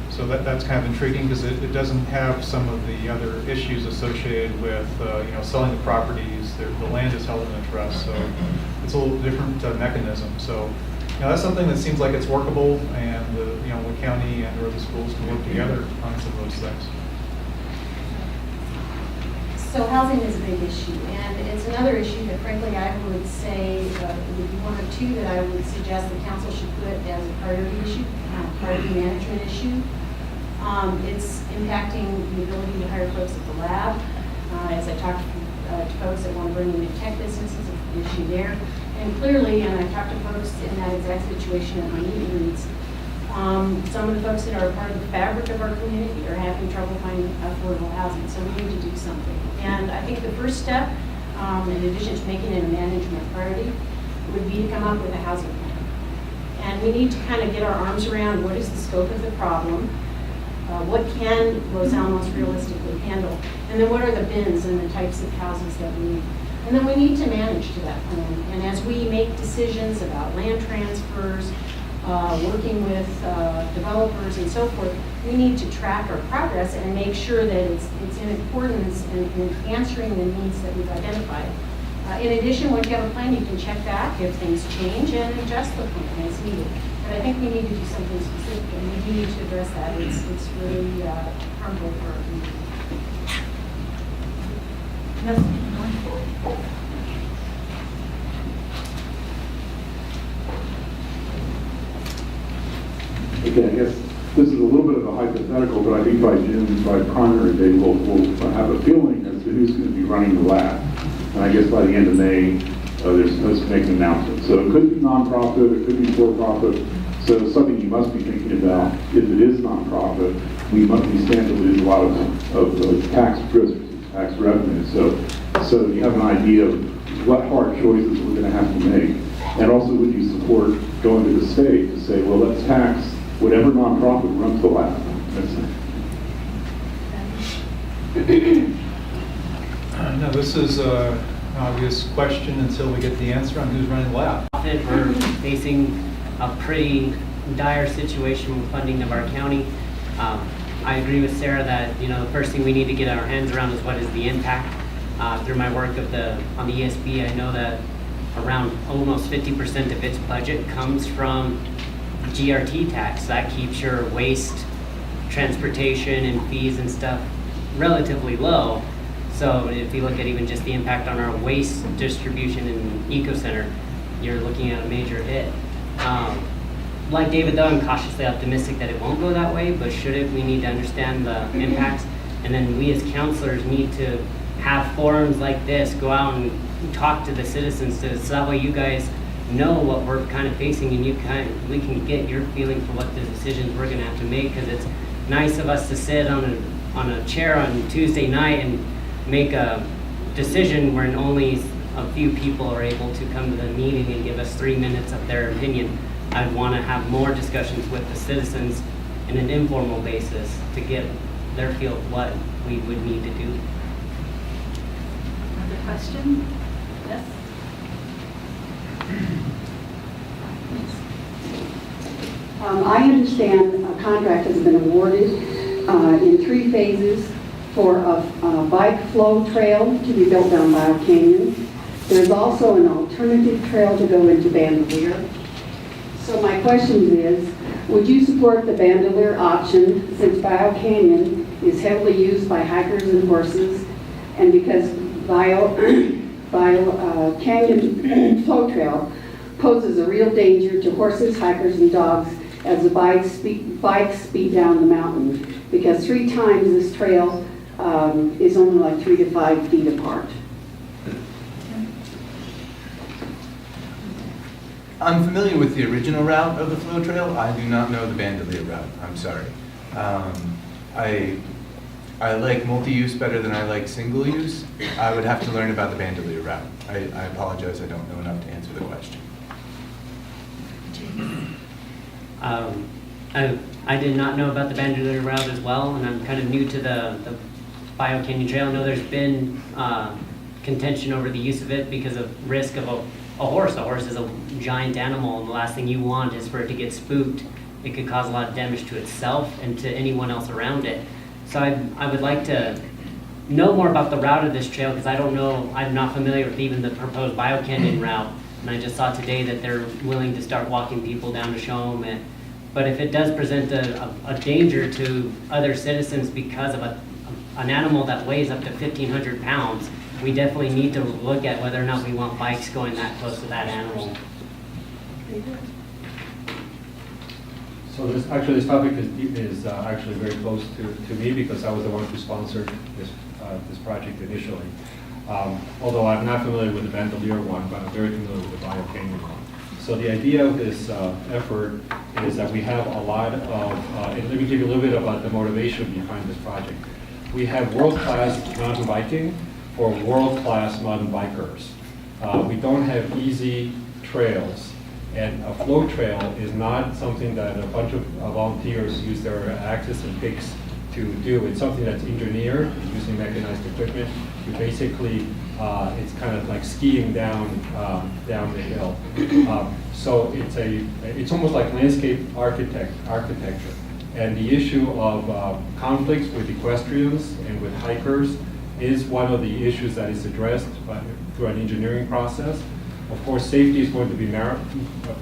F: So that's kind of intriguing because it doesn't have some of the other issues associated with selling the properties. The land is held in a trust, so it's a little different mechanism. So that's something that seems like it's workable, and the county and or the schools can work together on some of those things.
C: So housing is a big issue, and it's another issue that frankly I would say would be one or two that I would suggest the council should put as a priority issue, priority management issue. It's impacting the ability to hire folks at the lab. As I talked to folks that want to bring in new tech businesses, an issue there. And clearly, and I talked to folks in that exact situation at my meeting reads, some of the folks that are part of the fabric of our community are having trouble finding affordable housing, so we need to do something. And I think the first step, in addition to making it a management priority, would be to come up with a housing plan. And we need to kind of get our arms around what is the scope of the problem, what can Los Alamos realistically handle, and then what are the bins and the types of houses that we need. And then we need to manage to that plan. And as we make decisions about land transfers, working with developers and so forth, we need to track our progress and make sure that it's in accordance and answering the needs that we've identified. In addition, once you have a plan, you can check back if things change and adjust the plan as needed. But I think we need to do something specific, and we do need to address that. It's really harmful for our community.
K: Okay, I guess this is a little bit of a hypothetical, but I think by June, by primary day, we'll have a feeling as to who's going to be running the lab. And I guess by the end of May, they're supposed to make an announcement. So it could be nonprofit, it could be for-profit. So it's something you must be thinking about. If it is nonprofit, we stand to lose a lot of tax revenue. So you have an idea of what hard choices we're going to have to make. And also, would you support going to the state to say, well, let's tax whatever nonprofit runs the lab?
F: No, this is an obvious question until we get the answer on who's running the lab.
E: We're facing a pretty dire situation with funding of our county. I agree with Sarah that the first thing we need to get our hands around is what is the impact. Through my work on the ESB, I know that around almost 50% of its budget comes from GRT tax. That keeps your waste, transportation, and fees and stuff relatively low. So if you look at even just the impact on our waste distribution in Eco Center, you're looking at a major hit. Like David, though, I'm cautiously optimistic that it won't go that way, but should it, we need to understand the impacts. And then we as counselors need to have forums like this, go out and talk to the citizens so that way you guys know what we're kind of facing, and we can get your feeling for what the decisions we're going to have to make, because it's nice of us to sit on a chair on Tuesday night and make a decision when only a few people are able to come to the meeting and give us 3 minutes of their opinion. I'd want to have more discussions with the citizens in an informal basis to get their field what we would need to do.
H: Another question? Yes?
L: I understand a contract has been awarded in 3 phases for a bike flow trail to be built down Bio Canyon. There's also an alternative trail to go into Bandelier. So my question is, would you support the Bandelier option since Bio Canyon is heavily used by hikers and horses, and because Bio Canyon flow trail poses a real danger to horses, hikers, and dogs as the bikes speed down the mountain, because 3 times this trail is only like 3 to 5 feet apart.
G: I'm familiar with the original route of the flow trail. I do not know the Bandelier route. I'm sorry. I like multi-use better than I like single use. I would have to learn about the Bandelier route. I apologize, I don't know enough to answer the question.
E: I did not know about the Bandelier route as well, and I'm kind of new to the Bio Canyon Trail. I know there's been contention over the use of it because of risk of a horse. A horse is a giant animal, and the last thing you want is for it to get spooked. It could cause a lot of damage to itself and to anyone else around it. So I would like to know more about the route of this trail, because I don't know, I'm not familiar with even the proposed Bio Canyon route. And I just saw today that they're willing to start walking people down to show them. But if it does present a danger to other citizens because of an animal that weighs up to 1,500 pounds, we definitely need to look at whether or not we want bikes going that close to that animal.
D: So this topic is actually very close to me, because I was the one who sponsored this project initially. Although I'm not familiar with the Bandelier one, but I'm very familiar with the Bio Canyon one. So the idea of this effort is that we have a lot of, and let me give you a little bit about the motivation behind this project. We have world-class mountain biking for world-class mountain bikers. We don't have easy trails, and a flow trail is not something that a bunch of volunteers use their axes and picks to do. It's something that's engineered using mechanized equipment. You basically, it's kind of like skiing down the hill. So it's almost like landscape architecture. And the issue of conflicts with equestrians and with hikers is one of the issues that is addressed through an engineering process. Of course, safety is going to be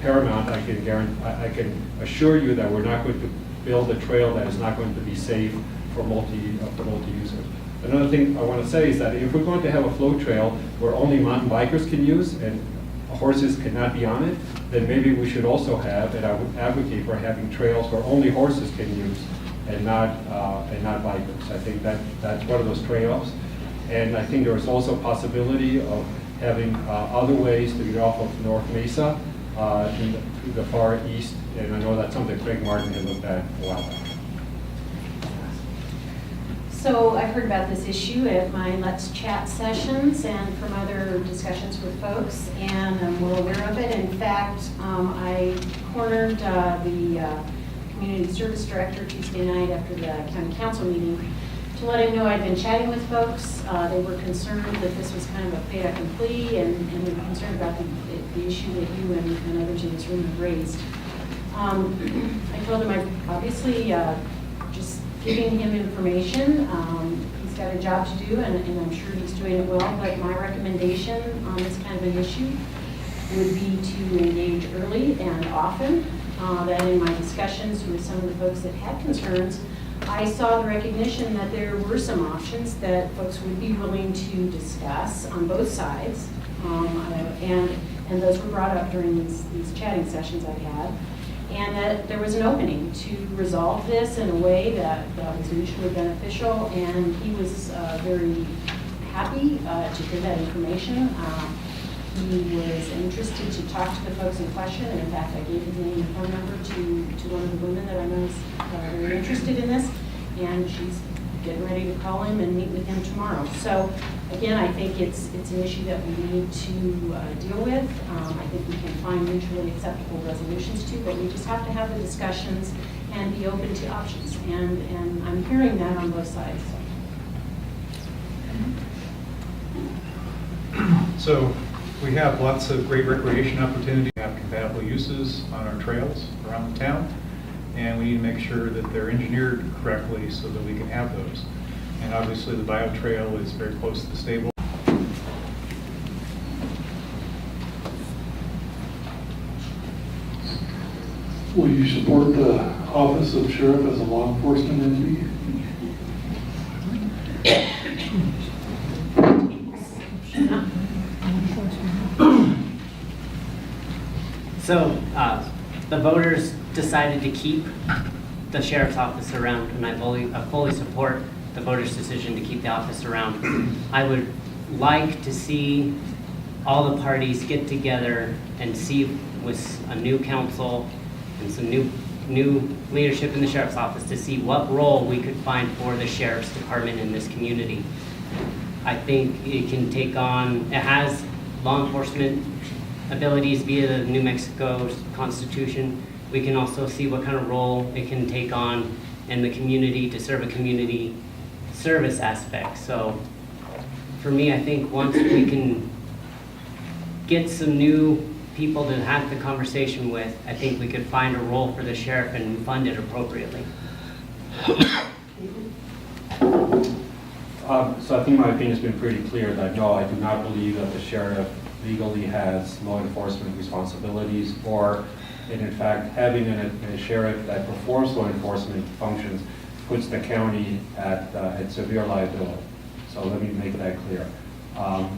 D: paramount. I can assure you that we're not going to build a trail that is not going to be safe for multi-users. Another thing I want to say is that if we're going to have a flow trail where only mountain bikers can use and horses cannot be on it, then maybe we should also have, and I would advocate for having trails where only horses can use and not bikers. I think that's one of those trade-offs. And I think there is also a possibility of having other ways to get off of North Mesa in the far east, and I know that's something Craig Martin had looked at a while back.
C: So I've heard about this issue at my Let's Chat sessions and from other discussions with folks, and I'm well aware of it. In fact, I cornered the Community Service Director Tuesday night after the County Council meeting to let him know I'd been chatting with folks. They were concerned that this was kind of a fait accompli, and they were concerned about the issue that you and others in this room have raised. I told him I'm obviously just giving him information. He's got a job to do, and I'm sure he's doing it well, but my recommendation on this kind of an issue would be to engage early and often. That in my discussions with some of the folks that had concerns, I saw the recognition that there were some options that folks would be willing to discuss on both sides, and those were brought up during these chatting sessions I had, and that there was an opening to resolve this in a way that was mutually beneficial, and he was very happy to give that information. He was interested to talk to the folks in question, and in fact, I gave his name and phone number to one of the women that I know is very interested in this, and she's getting ready to call him and meet with him tomorrow. So again, I think it's an issue that we need to deal with. I think we can find mutually acceptable resolutions to, but we just have to have the discussions and be open to options. And I'm hearing that on both sides.
F: So we have lots of great recreation opportunities, we have compatible uses on our trails around the town, and we need to make sure that they're engineered correctly so that we can have those. And obviously the bio trail is very close to the stable.
K: Will you support the office of sheriff as a law enforcement entity?
E: So, the voters decided to keep the sheriff's office around, and I fully support the voters' decision to keep the office around. I would like to see all the parties get together and see with a new council and some new leadership in the sheriff's office to see what role we could find for the sheriff's department in this community. I think it can take on, it has law enforcement abilities via the New Mexico Constitution. We can also see what kind of role it can take on in the community to serve a community service aspect. So for me, I think once we can get some new people to have the conversation with, I think we could find a role for the sheriff and fund it appropriately.
M: So I think my opinion has been pretty clear that no, I do not believe that the sheriff legally has law enforcement responsibilities, or in fact having a sheriff that performs law enforcement functions puts the county at severe liability. So let me make that clear.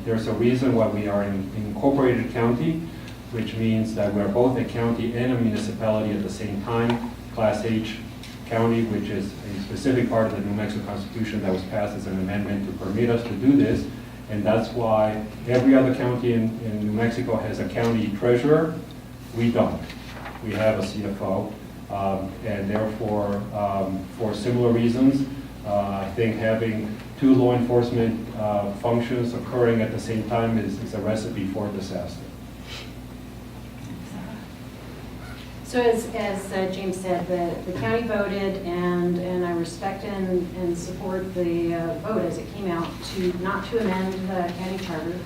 M: There's a reason why we are an incorporated county, which means that we're both a county and a municipality at the same time. Class H county, which is a specific part of the New Mexico Constitution that was passed as an amendment to permit us to do this. And that's why every other county in New Mexico has a county treasurer. We don't. We have a CFO. And therefore, for similar reasons, I think having two law enforcement functions occurring at the same time is a recipe for disaster.
C: So as James said, the county voted, and I respect and support the vote as it came out not to amend the county charter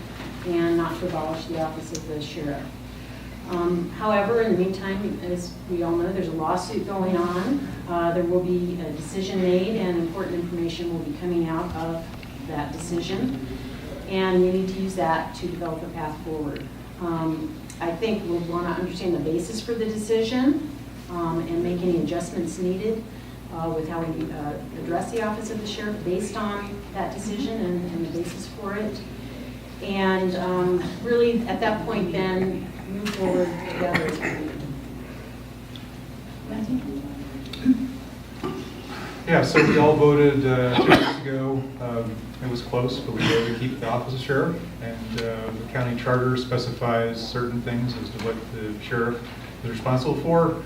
C: and not to abolish the office of the sheriff. However, in the meantime, as we all know, there's a lawsuit going on. There will be a decision made, and important information will be coming out of that decision. And we need to use that to develop a path forward. I think we'll want to understand the basis for the decision and make any adjustments needed with how we address the office of the sheriff based on that decision and the basis for it. And really, at that point, then move forward together as a community.
F: Yeah, so we all voted 2 weeks ago. It was close, but we voted to keep the office of sheriff. And the county charter specifies certain things as to what the sheriff is responsible for.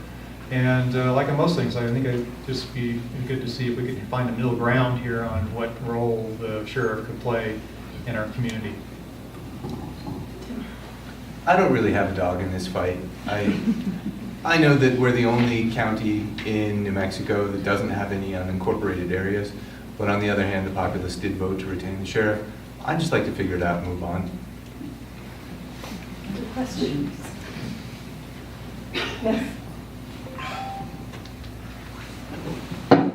F: And like on most things, I think it'd just be good to see if we could find a middle ground here on what role the sheriff could play in our community.
G: I don't really have a dog in this fight. I know that we're the only county in New Mexico that doesn't have any unincorporated areas, but on the other hand, the populace did vote to retain the sheriff. I'd just like to figure it out and move on.
H: Other questions? Yes.
N: I'm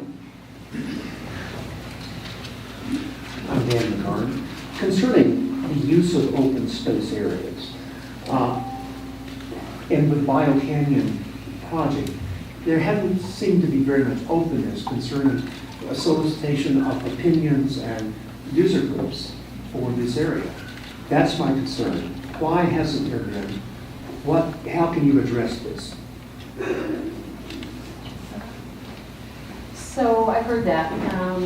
N: Dan McCarn. Concerning the use of open space areas, and with Bio Canyon project, there hasn't seemed to be very much openness concerning a solicitation of opinions and user groups for this area. That's my concern. Why hasn't there been? How can you address this?
C: So I've heard that,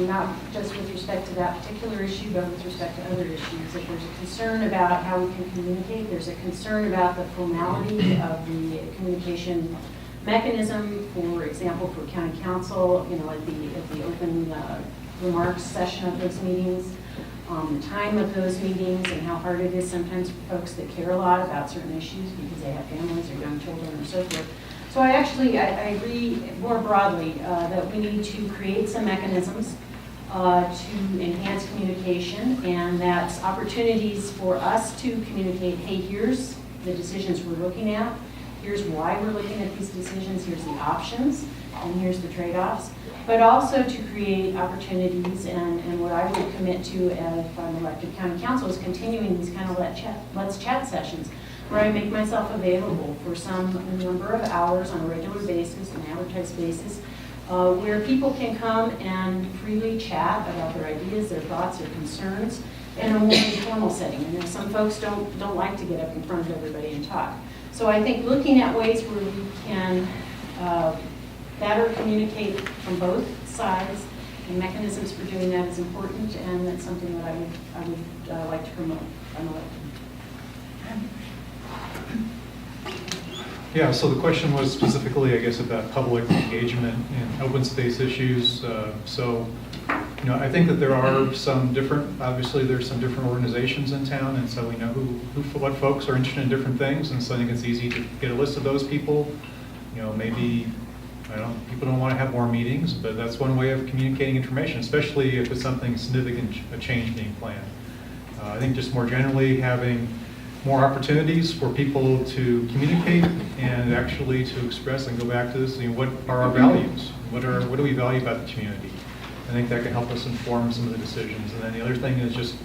C: not just with respect to that particular issue, but with respect to other issues. If there's a concern about how we can communicate, there's a concern about the formality of the communication mechanism, for example, for county council, at the open remarks session of those meetings, the time of those meetings, and how hard it is sometimes for folks that care a lot about certain issues because they have families or young children or so forth. So I agree more broadly that we need to create some mechanisms to enhance communication, and that's opportunities for us to communicate, hey, here's the decisions we're looking at, here's why we're looking at these decisions, here's the options, and here's the trade-offs, but also to create opportunities, and what I would commit to if I'm elected county council is continuing these kind of let's chat sessions, where I make myself available for some number of hours on a regular basis, an advertised basis, where people can come and freely chat about their ideas, their thoughts, their concerns in a more informal setting. And there's some folks don't like to get up in front of everybody and talk. So I think looking at ways where we can better communicate from both sides and mechanisms for doing that is important, and that's something that I would like to promote. I'm elected.
F: Yeah, so the question was specifically, I guess, about public engagement in open space issues. I think that there are some different, obviously there's some different organizations in town, and so we know what folks are interested in different things, and so I think it's easy to get a list of those people. Maybe, people don't want to have more meetings, but that's one way of communicating information, especially if it's something significant, a change being planned. I think just more generally having more opportunities for people to communicate and actually to express and go back to this, what are our values? What do we value about the community? I think that can help us inform some of the decisions. And then the other thing is just,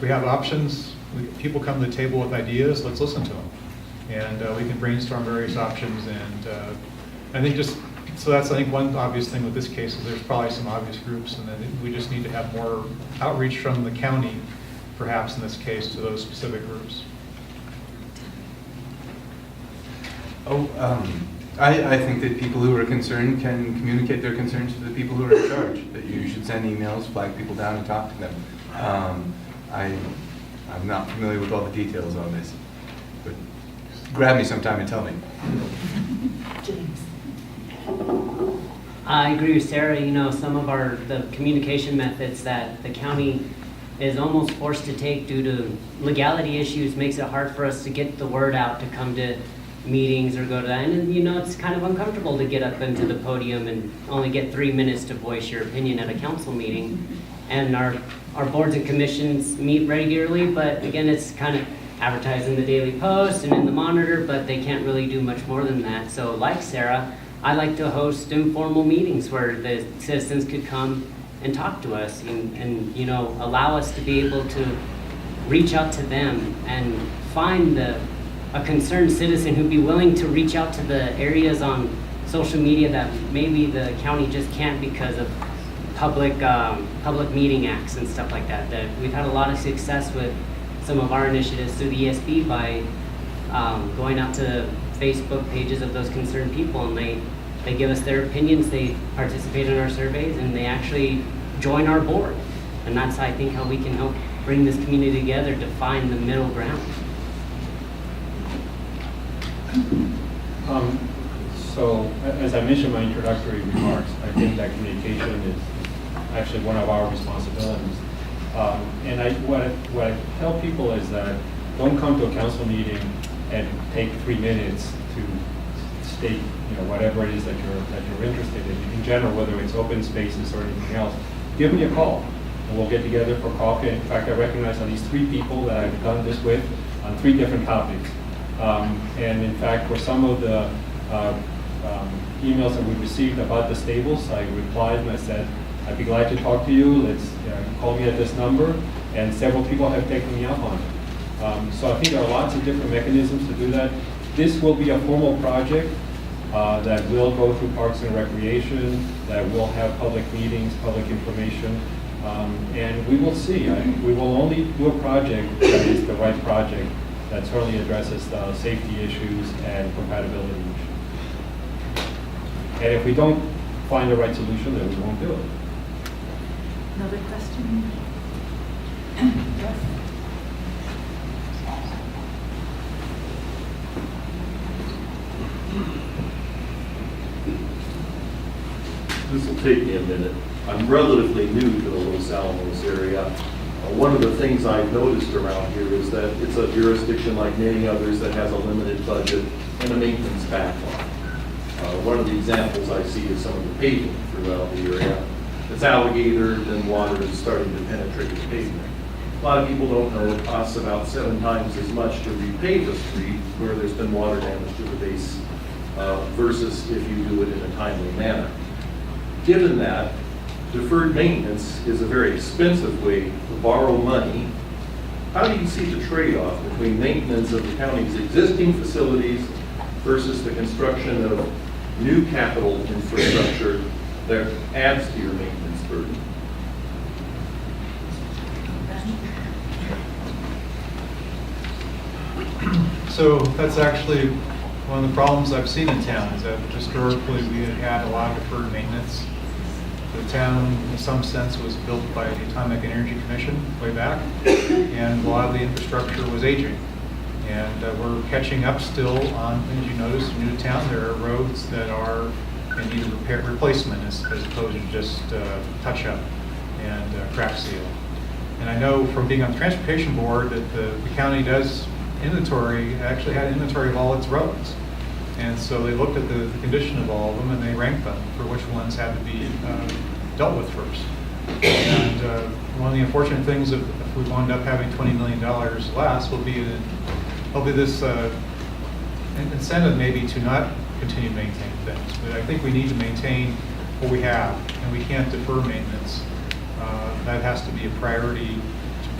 F: we have options. People come to the table with ideas, let's listen to them. And we can brainstorm various options. And I think that's one obvious thing with this case is there's probably some obvious groups, and then we just need to have more outreach from the county, perhaps in this case, to those specific groups.
G: I think that people who are concerned can communicate their concerns to the people who are in charge, that you should send emails, flag people down, and talk to them. I'm not familiar with all the details on this, but grab me sometime and tell me.
E: I agree with Sarah. Some of the communication methods that the county is almost forced to take due to legality issues makes it hard for us to get the word out, to come to meetings or go to that. And it's kind of uncomfortable to get up into the podium and only get 3 minutes to voice your opinion at a council meeting. And our boards and commissions meet regularly, but again, it's kind of advertised in the Daily Post and in the Monitor, but they can't really do much more than that. So like Sarah, I like to host informal meetings where the citizens could come and talk to us and allow us to be able to reach out to them and find a concerned citizen who'd be willing to reach out to the areas on social media that maybe the county just can't because of public meeting acts and stuff like that. That we've had a lot of success with some of our initiatives through the ESB by going out to Facebook pages of those concerned people, and they give us their opinions, they participate in our surveys, and they actually join our board. And that's, I think, how we can help bring this community together to find the middle ground.
M: So, as I mentioned in my introductory remarks, I think that communication is actually one of our responsibilities. And what I tell people is that don't come to a council meeting and take 3 minutes to state, whatever it is that you're interested in general, whether it's open spaces or anything else. Give me a call, and we'll get together for coffee. In fact, I recognize at least 3 people that I've done this with on 3 different topics. And in fact, for some of the emails that we received about the stables, I replied and I said, I'd be glad to talk to you. Let's call me at this number. And several people have taken me up on it. So I think there are lots of different mechanisms to do that. This will be a formal project that will go through Parks and Recreation, that will have public meetings, public information, and we will see. We will only do a project that is the right project that certainly addresses the safety issues and compatibility issues. And if we don't find the right solution, then we won't do it.
A: Another question? Yes.
O: This will take me a minute. I'm relatively new to the Los Alamos area. One of the things I've noticed around here is that it's a jurisdiction like many others that has a limited budget and a maintenance backlog. One of the examples I see is some of the paving throughout the area. It's alligatored and water is starting to penetrate the pavement. A lot of people don't know it costs about 7 times as much to repave a street where there's been water damage to the base versus if you do it in a timely manner. Given that, deferred maintenance is a very expensive way to borrow money. How do you see the trade-off between maintenance of the county's existing facilities versus the construction of new capital infrastructure that adds to your maintenance burden?
F: So that's actually one of the problems I've seen in town, is that historically we had a lot of deferred maintenance. The town, in some sense, was built by the Atomic Energy Commission way back, and a lot of the infrastructure was aging. And we're catching up still on, as you notice, in Newtown, there are roads that are in need of replacement as opposed to just touch-up and crack seal. And I know from being on the Transportation Board that the county does actually had inventory of all its roads. And so they looked at the condition of all of them and they ranked them for which ones had to be dealt with first. And one of the unfortunate things, if we wound up having $20 million less, will be this incentive maybe to not continue to maintain things. But I think we need to maintain what we have, and we can't defer maintenance. That has to be a priority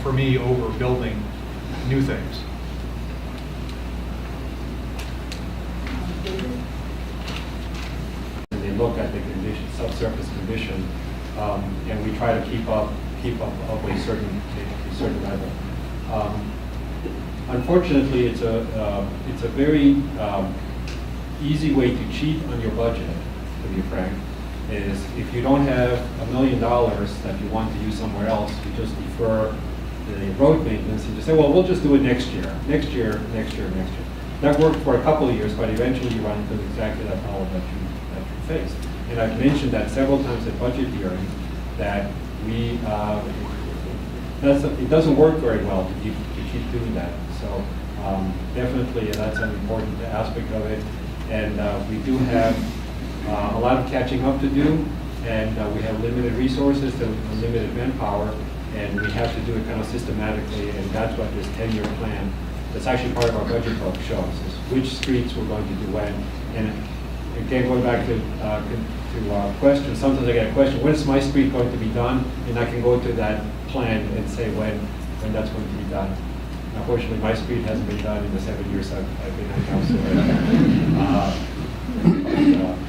F: for me over building new things.
M: They look at the condition, subsurface condition, and we try to keep up of a certain level. Unfortunately, it's a very easy way to cheat on your budget, to be frank. Is if you don't have $1 million that you want to use somewhere else, you just defer the road maintenance and just say, well, we'll just do it next year. That worked for a couple of years, but eventually you run into exactly that problem that you face. And I've mentioned that several times at budget hearings that it doesn't work very well to keep doing that. So definitely that's an important aspect of it. And we do have a lot of catching up to do, and we have limited resources and limited manpower, and we have to do it kind of systematically, and that's what this 10-year plan, that's actually part of our budget book, shows, is which streets we're going to do when. And again, going back to questions, sometimes I get a question, when is my street going to be done? And I can go to that plan and say when that's going to be done. Unfortunately, my street hasn't been done in the 7 years I've been on council.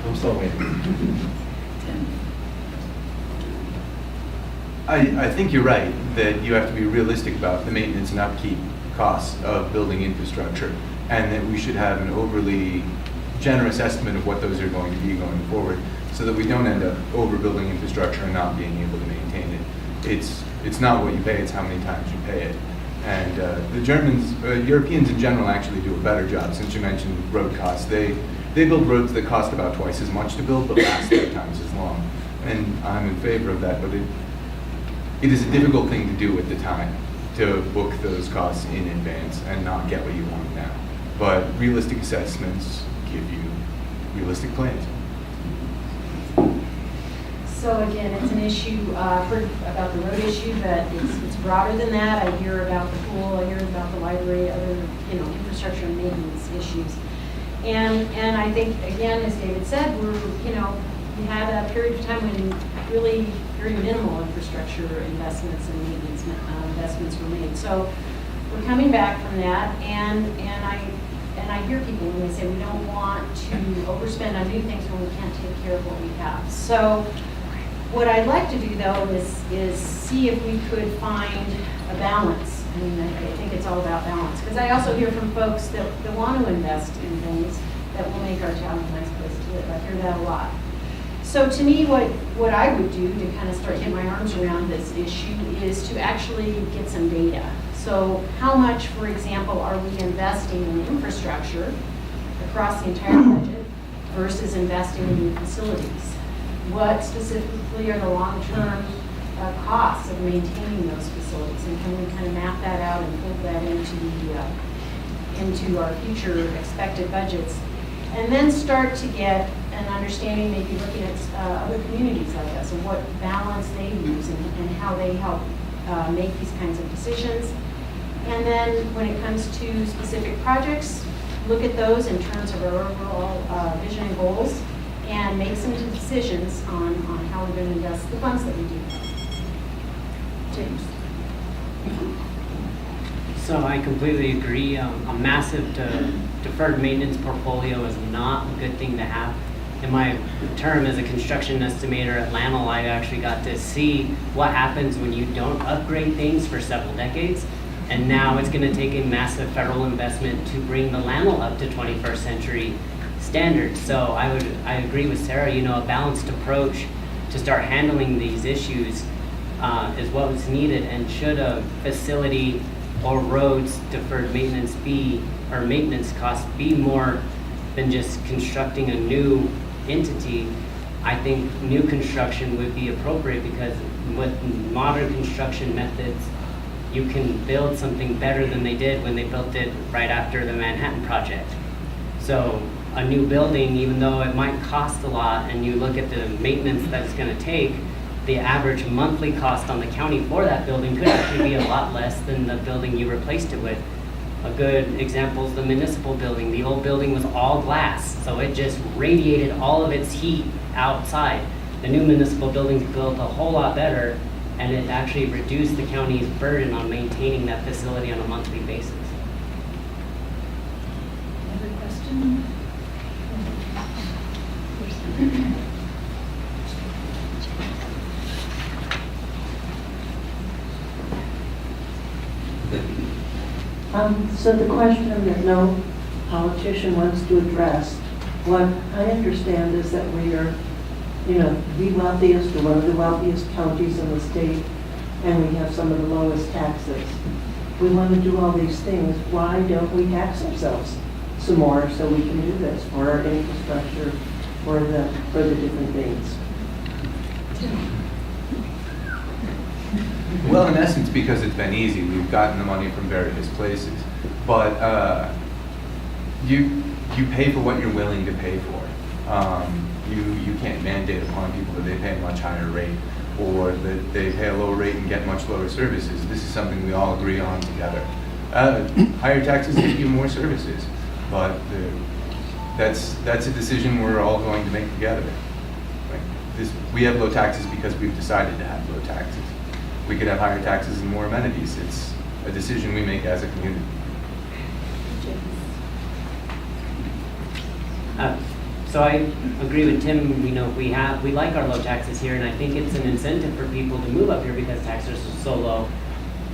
M: I'm still waiting.
G: I think you're right that you have to be realistic about the maintenance and upkeep costs of building infrastructure, and that we should have an overly generous estimate of what those are going to be going forward, so that we don't end up overbuilding infrastructure and not being able to maintain it. It's not what you pay, it's how many times you pay it. And the Europeans in general actually do a better job. Since you mentioned road costs, they build roads that cost about twice as much to build but last 3 times as long. And I'm in favor of that, but it is a difficult thing to do at the time, to book those costs in advance and not get what you want now. But realistic assessments give you realistic plans.
C: So again, it's an issue, I've heard about the road issue, but it's broader than that. I hear about the pool, I hear about the library, other, infrastructure and maintenance issues. And I think, again, as David said, we had a period of time when really very minimal infrastructure investments and maintenance investments were made. So we're coming back from that, and I hear people when they say we don't want to overspend on new things when we can't take care of what we have. So what I'd like to do, though, is see if we could find a balance. I mean, I think it's all about balance. Because I also hear from folks that want to invest in things that will make our town a nice place to live. I hear that a lot. So to me, what I would do to kind of start getting my arms around this issue is to actually get some data. So how much, for example, are we investing in infrastructure across the entire budget versus investing in new facilities? what specifically are the long-term costs of maintaining those facilities? And can we kind of map that out and fold that into our future expected budgets? And then start to get an understanding, maybe looking at other communities like us and what balance they use and how they help make these kinds of decisions. And then when it comes to specific projects, look at those in terms of our overall vision and goals and make some decisions on how we're going to invest the funds that we do. James.
E: So I completely agree. A massive deferred maintenance portfolio is not a good thing to have. In my term as a construction estimator at Lanel, I actually got to see what happens when you don't upgrade things for several decades. And now it's going to take a massive federal investment to bring the Lanel up to 21st century standards. So I agree with Sarah, a balanced approach to start handling these issues is what was needed. And should a facility or roads deferred maintenance maintenance costs be more than just constructing a new entity, I think new construction would be appropriate, because with modern construction methods, you can build something better than they did when they built it right after the Manhattan Project. So a new building, even though it might cost a lot, and you look at the maintenance that it's going to take, the average monthly cost on the county for that building could actually be a lot less than the building you replaced it with. A good example is the municipal building. The old building was all glass, so it just radiated all of its heat outside. The new municipal building's built a whole lot better, and it actually reduced the county's burden on maintaining that facility on a monthly basis.
C: Other question?
P: So the question that no politician wants to address, what I understand is that we are, the wealthiest or one of the wealthiest counties in the state, and we have some of the lowest taxes. We want to do all these things. Why don't we tax ourselves some more so we can do this for our infrastructure, for the different things?
G: Well, in essence, because it's been easy, we've gotten the money from various places. But you pay for what you're willing to pay for. You can't mandate upon people that they pay a much higher rate, or that they pay a lower rate and get much lower services. This is something we all agree on together. Higher taxes give you more services, but that's a decision we're all going to make together. We have low taxes because we've decided to have low taxes. We could have higher taxes and more amenities. It's a decision we make as a community.
E: So I agree with Tim. We like our low taxes here, and I think it's an incentive for people to move up here because taxes are so low.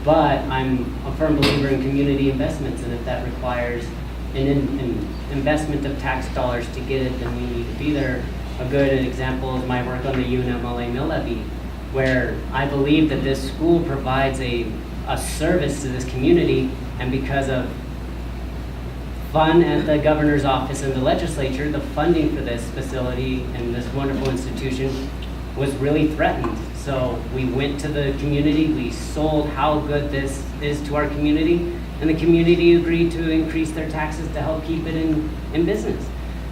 E: But I'm a firm believer in community investments, and if that requires an investment of tax dollars to get it, then we need to be there. A good example is my work on the UNMLA mill levy, where I believe that this school provides a service to this community, and because of fun at the governor's office and the legislature, the funding for this facility and this wonderful institution was really threatened. So we went to the community, we sold how good this is to our community, and the community agreed to increase their taxes to help keep it in business.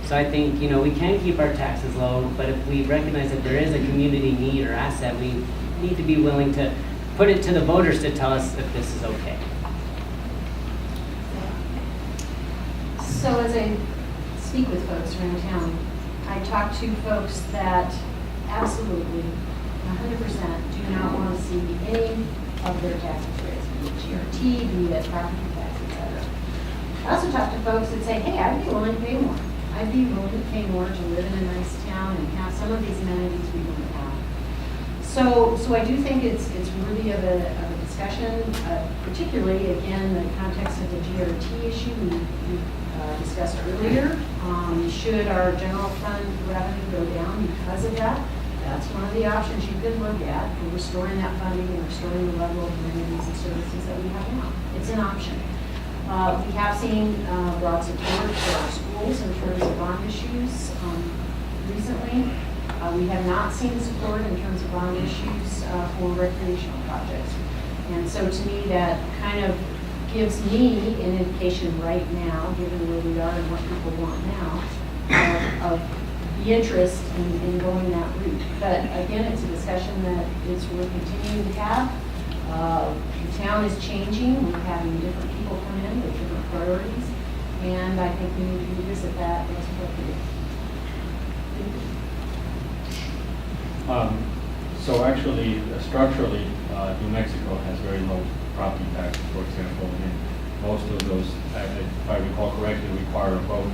E: So I think, we can keep our taxes low, but if we recognize that there is a community need or asset, we need to be willing to put it to the voters to tell us if this is okay.
C: So as I speak with folks around town, I talk to folks that absolutely, 100% do not want to see any of their taxes raised, be it GRT, be it property tax, etc. I also talk to folks that say, hey, I'd be willing to pay more. I'd be willing to pay more to live in a nice town and have some of these amenities we don't have. So I do think it's worthy of a discussion, particularly, again, the context of the GRT issue we discussed earlier. Should our general fund revenue go down because of that? That's one of the options you could look at for restoring that funding and restoring the level of amenities and services that we have now. It's an option. We have seen broad support for our schools in terms of bond issues recently. We have not seen support in terms of bond issues for recreational projects. And so to me, that kind of gives me an indication right now, given where we are and what people want now, of the interest in going that route. But again, it's a discussion that we're continuing to have. The town is changing. We're having different people come in with different priorities. And I think we need to revisit that as appropriate.
M: So actually, structurally, New Mexico has very low property taxes, for example, and most of those, if I recall correctly, require a vote.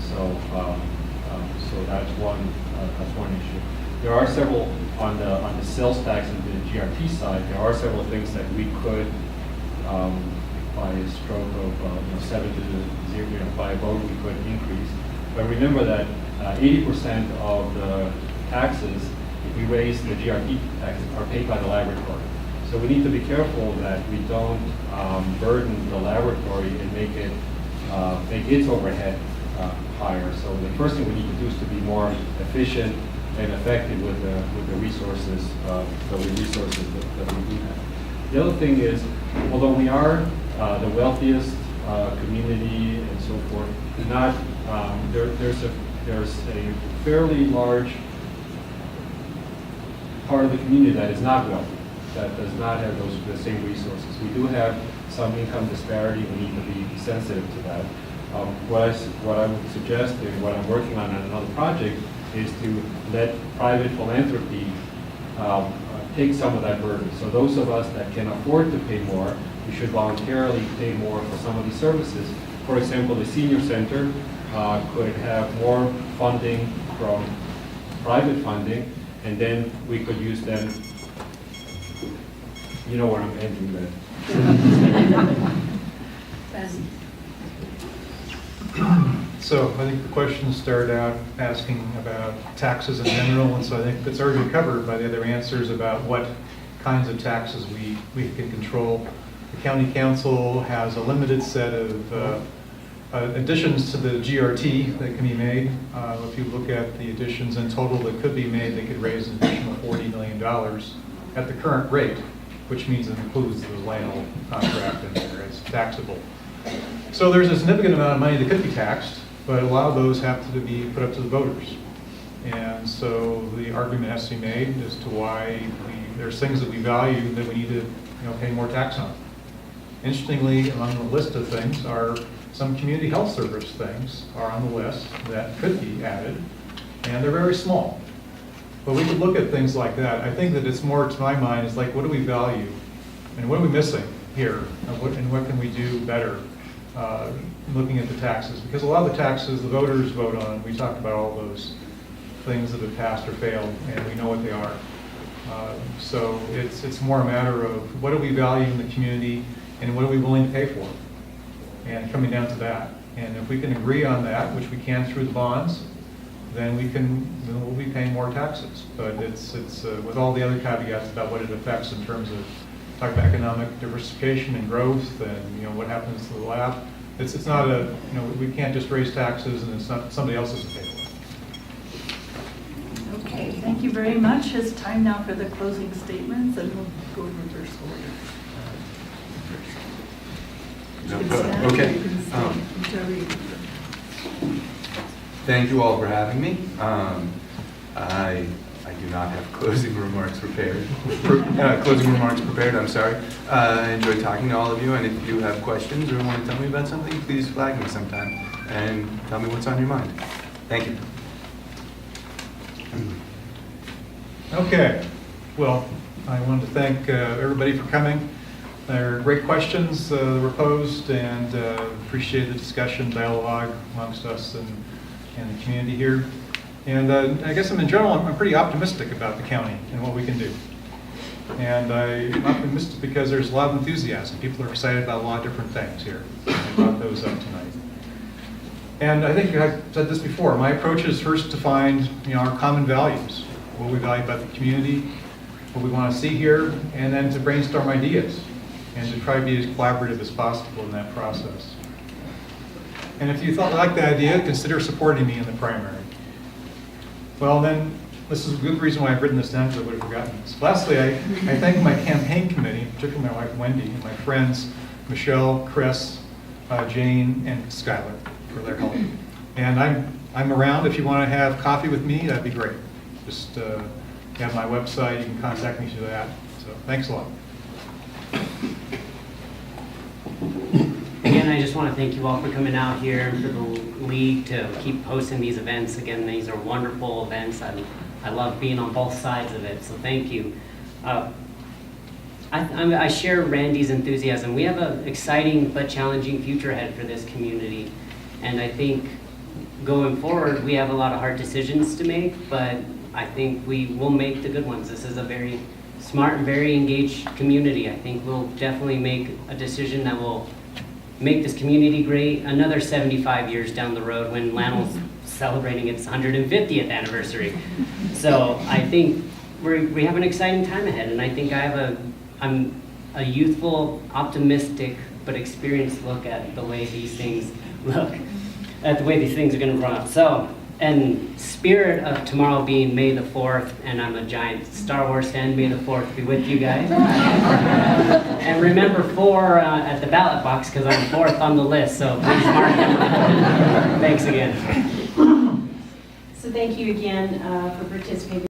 M: So that's one issue. There are several on the sales tax and the GRT side. There are several things that we could, by a stroke of 7 to 0, by a vote, we could increase. But remember that 80% of the taxes, if we raise the GRT taxes, are paid by the laboratory. So we need to be careful that we don't burden the laboratory and make its overhead higher. So the first thing we need to do is to be more efficient and effective with the resources that we do have. The other thing is, although we are the wealthiest community and so forth, not there's a fairly large part of the community that is not wealthy, that does not have the same resources. We do have some income disparity. We need to be sensitive to that. What I would suggest and what I'm working on another project is to let private philanthropy take some of that burden. So those of us that can afford to pay more, we should voluntarily pay more for some of these services. For example, the senior center could have more funding from private funding, and then we could use them. You know where I'm ending that.
F: So I think the questions started out asking about taxes in general, and so I think that's already covered by the other answers about what kinds of taxes we can control. The county council has a limited set of additions to the GRT that can be made. If you look at the additions in total that could be made, they could raise an additional $40 million at the current rate, which means it includes the land contract in there. It's taxable. So there's a significant amount of money that could be taxed, but a lot of those have to be put up to the voters. And so the argument has to be made as to why there's things that we value that we need to pay more tax on. Interestingly, among the list of things are some community health service things are on the list that could be added, and they're very small. But we could look at things like that. I think that it's more, to my mind, is like, what do we value? And what are we missing here? And what can we do better looking at the taxes? Because a lot of the taxes the voters vote on, we talked about all those things that have passed or failed, and we know what they are. So it's more a matter of what do we value in the community and what are we willing to pay for? And coming down to that. And if we can agree on that, which we can through the bonds, then we'll be paying more taxes. But it's with all the other caveats about what it affects in terms of talk about economic diversification and growth, and what happens to the lab. It's not we can't just raise taxes and it's not somebody else's to pay for it.
A: Okay, thank you very much. It's time now for the closing statements, and we'll go in reverse order.
G: Okay. Thank you all for having me. I do not have closing remarks prepared. I'm sorry. I enjoyed talking to all of you, and if you have questions or want to tell me about something, please flag me sometime and tell me what's on your mind. Thank you.
F: Okay. Well, I want to thank everybody for coming. There are great questions that were posed, and appreciate the discussion, dialogue amongst us and the community here. And I guess in general, I'm pretty optimistic about the county and what we can do. And I'm optimistic because there's a lot of enthusiasm. People are excited about a lot of different things here. I brought those up tonight. And I think I've said this before. My approach is first to find our common values, what we value about the community, what we want to see here, and then to brainstorm ideas and to try to be as collaborative as possible in that process. And if you like the idea, consider supporting me in the primary. Well, then this is a good reason why I've written this down, because I would have forgotten this. Lastly, I thank my campaign committee, particularly my wife Wendy, and my friends Michelle, Chris, Jane, and Skylar for their help. And I'm around if you want to have coffee with me, that'd be great. Just you have my website, you can contact me through that. So thanks a lot.
E: Again, I just want to thank you all for coming out here and for the league to keep hosting these events. Again, these are wonderful events. I love being on both sides of it, so thank you. I share Randy's enthusiasm. We have an exciting but challenging future ahead for this community. And I think going forward, we have a lot of hard decisions to make, but I think we will make the good ones. This is a very smart and very engaged community. I think we'll definitely make a decision that will make this community great another 75 years down the road when Lano's celebrating its 150th anniversary. So I think we have an exciting time ahead, and I think I'm a youthful, optimistic, but experienced look at the way these things look, at the way these things are going to run up. So, and spirit of tomorrow being May the 4th, and I'm a giant Star Wars fan, May the 4th be with you guys. And remember 4 at the ballot box, because I'm 4th on the list, so please mark it. Thanks again.
C: So thank you again for participating.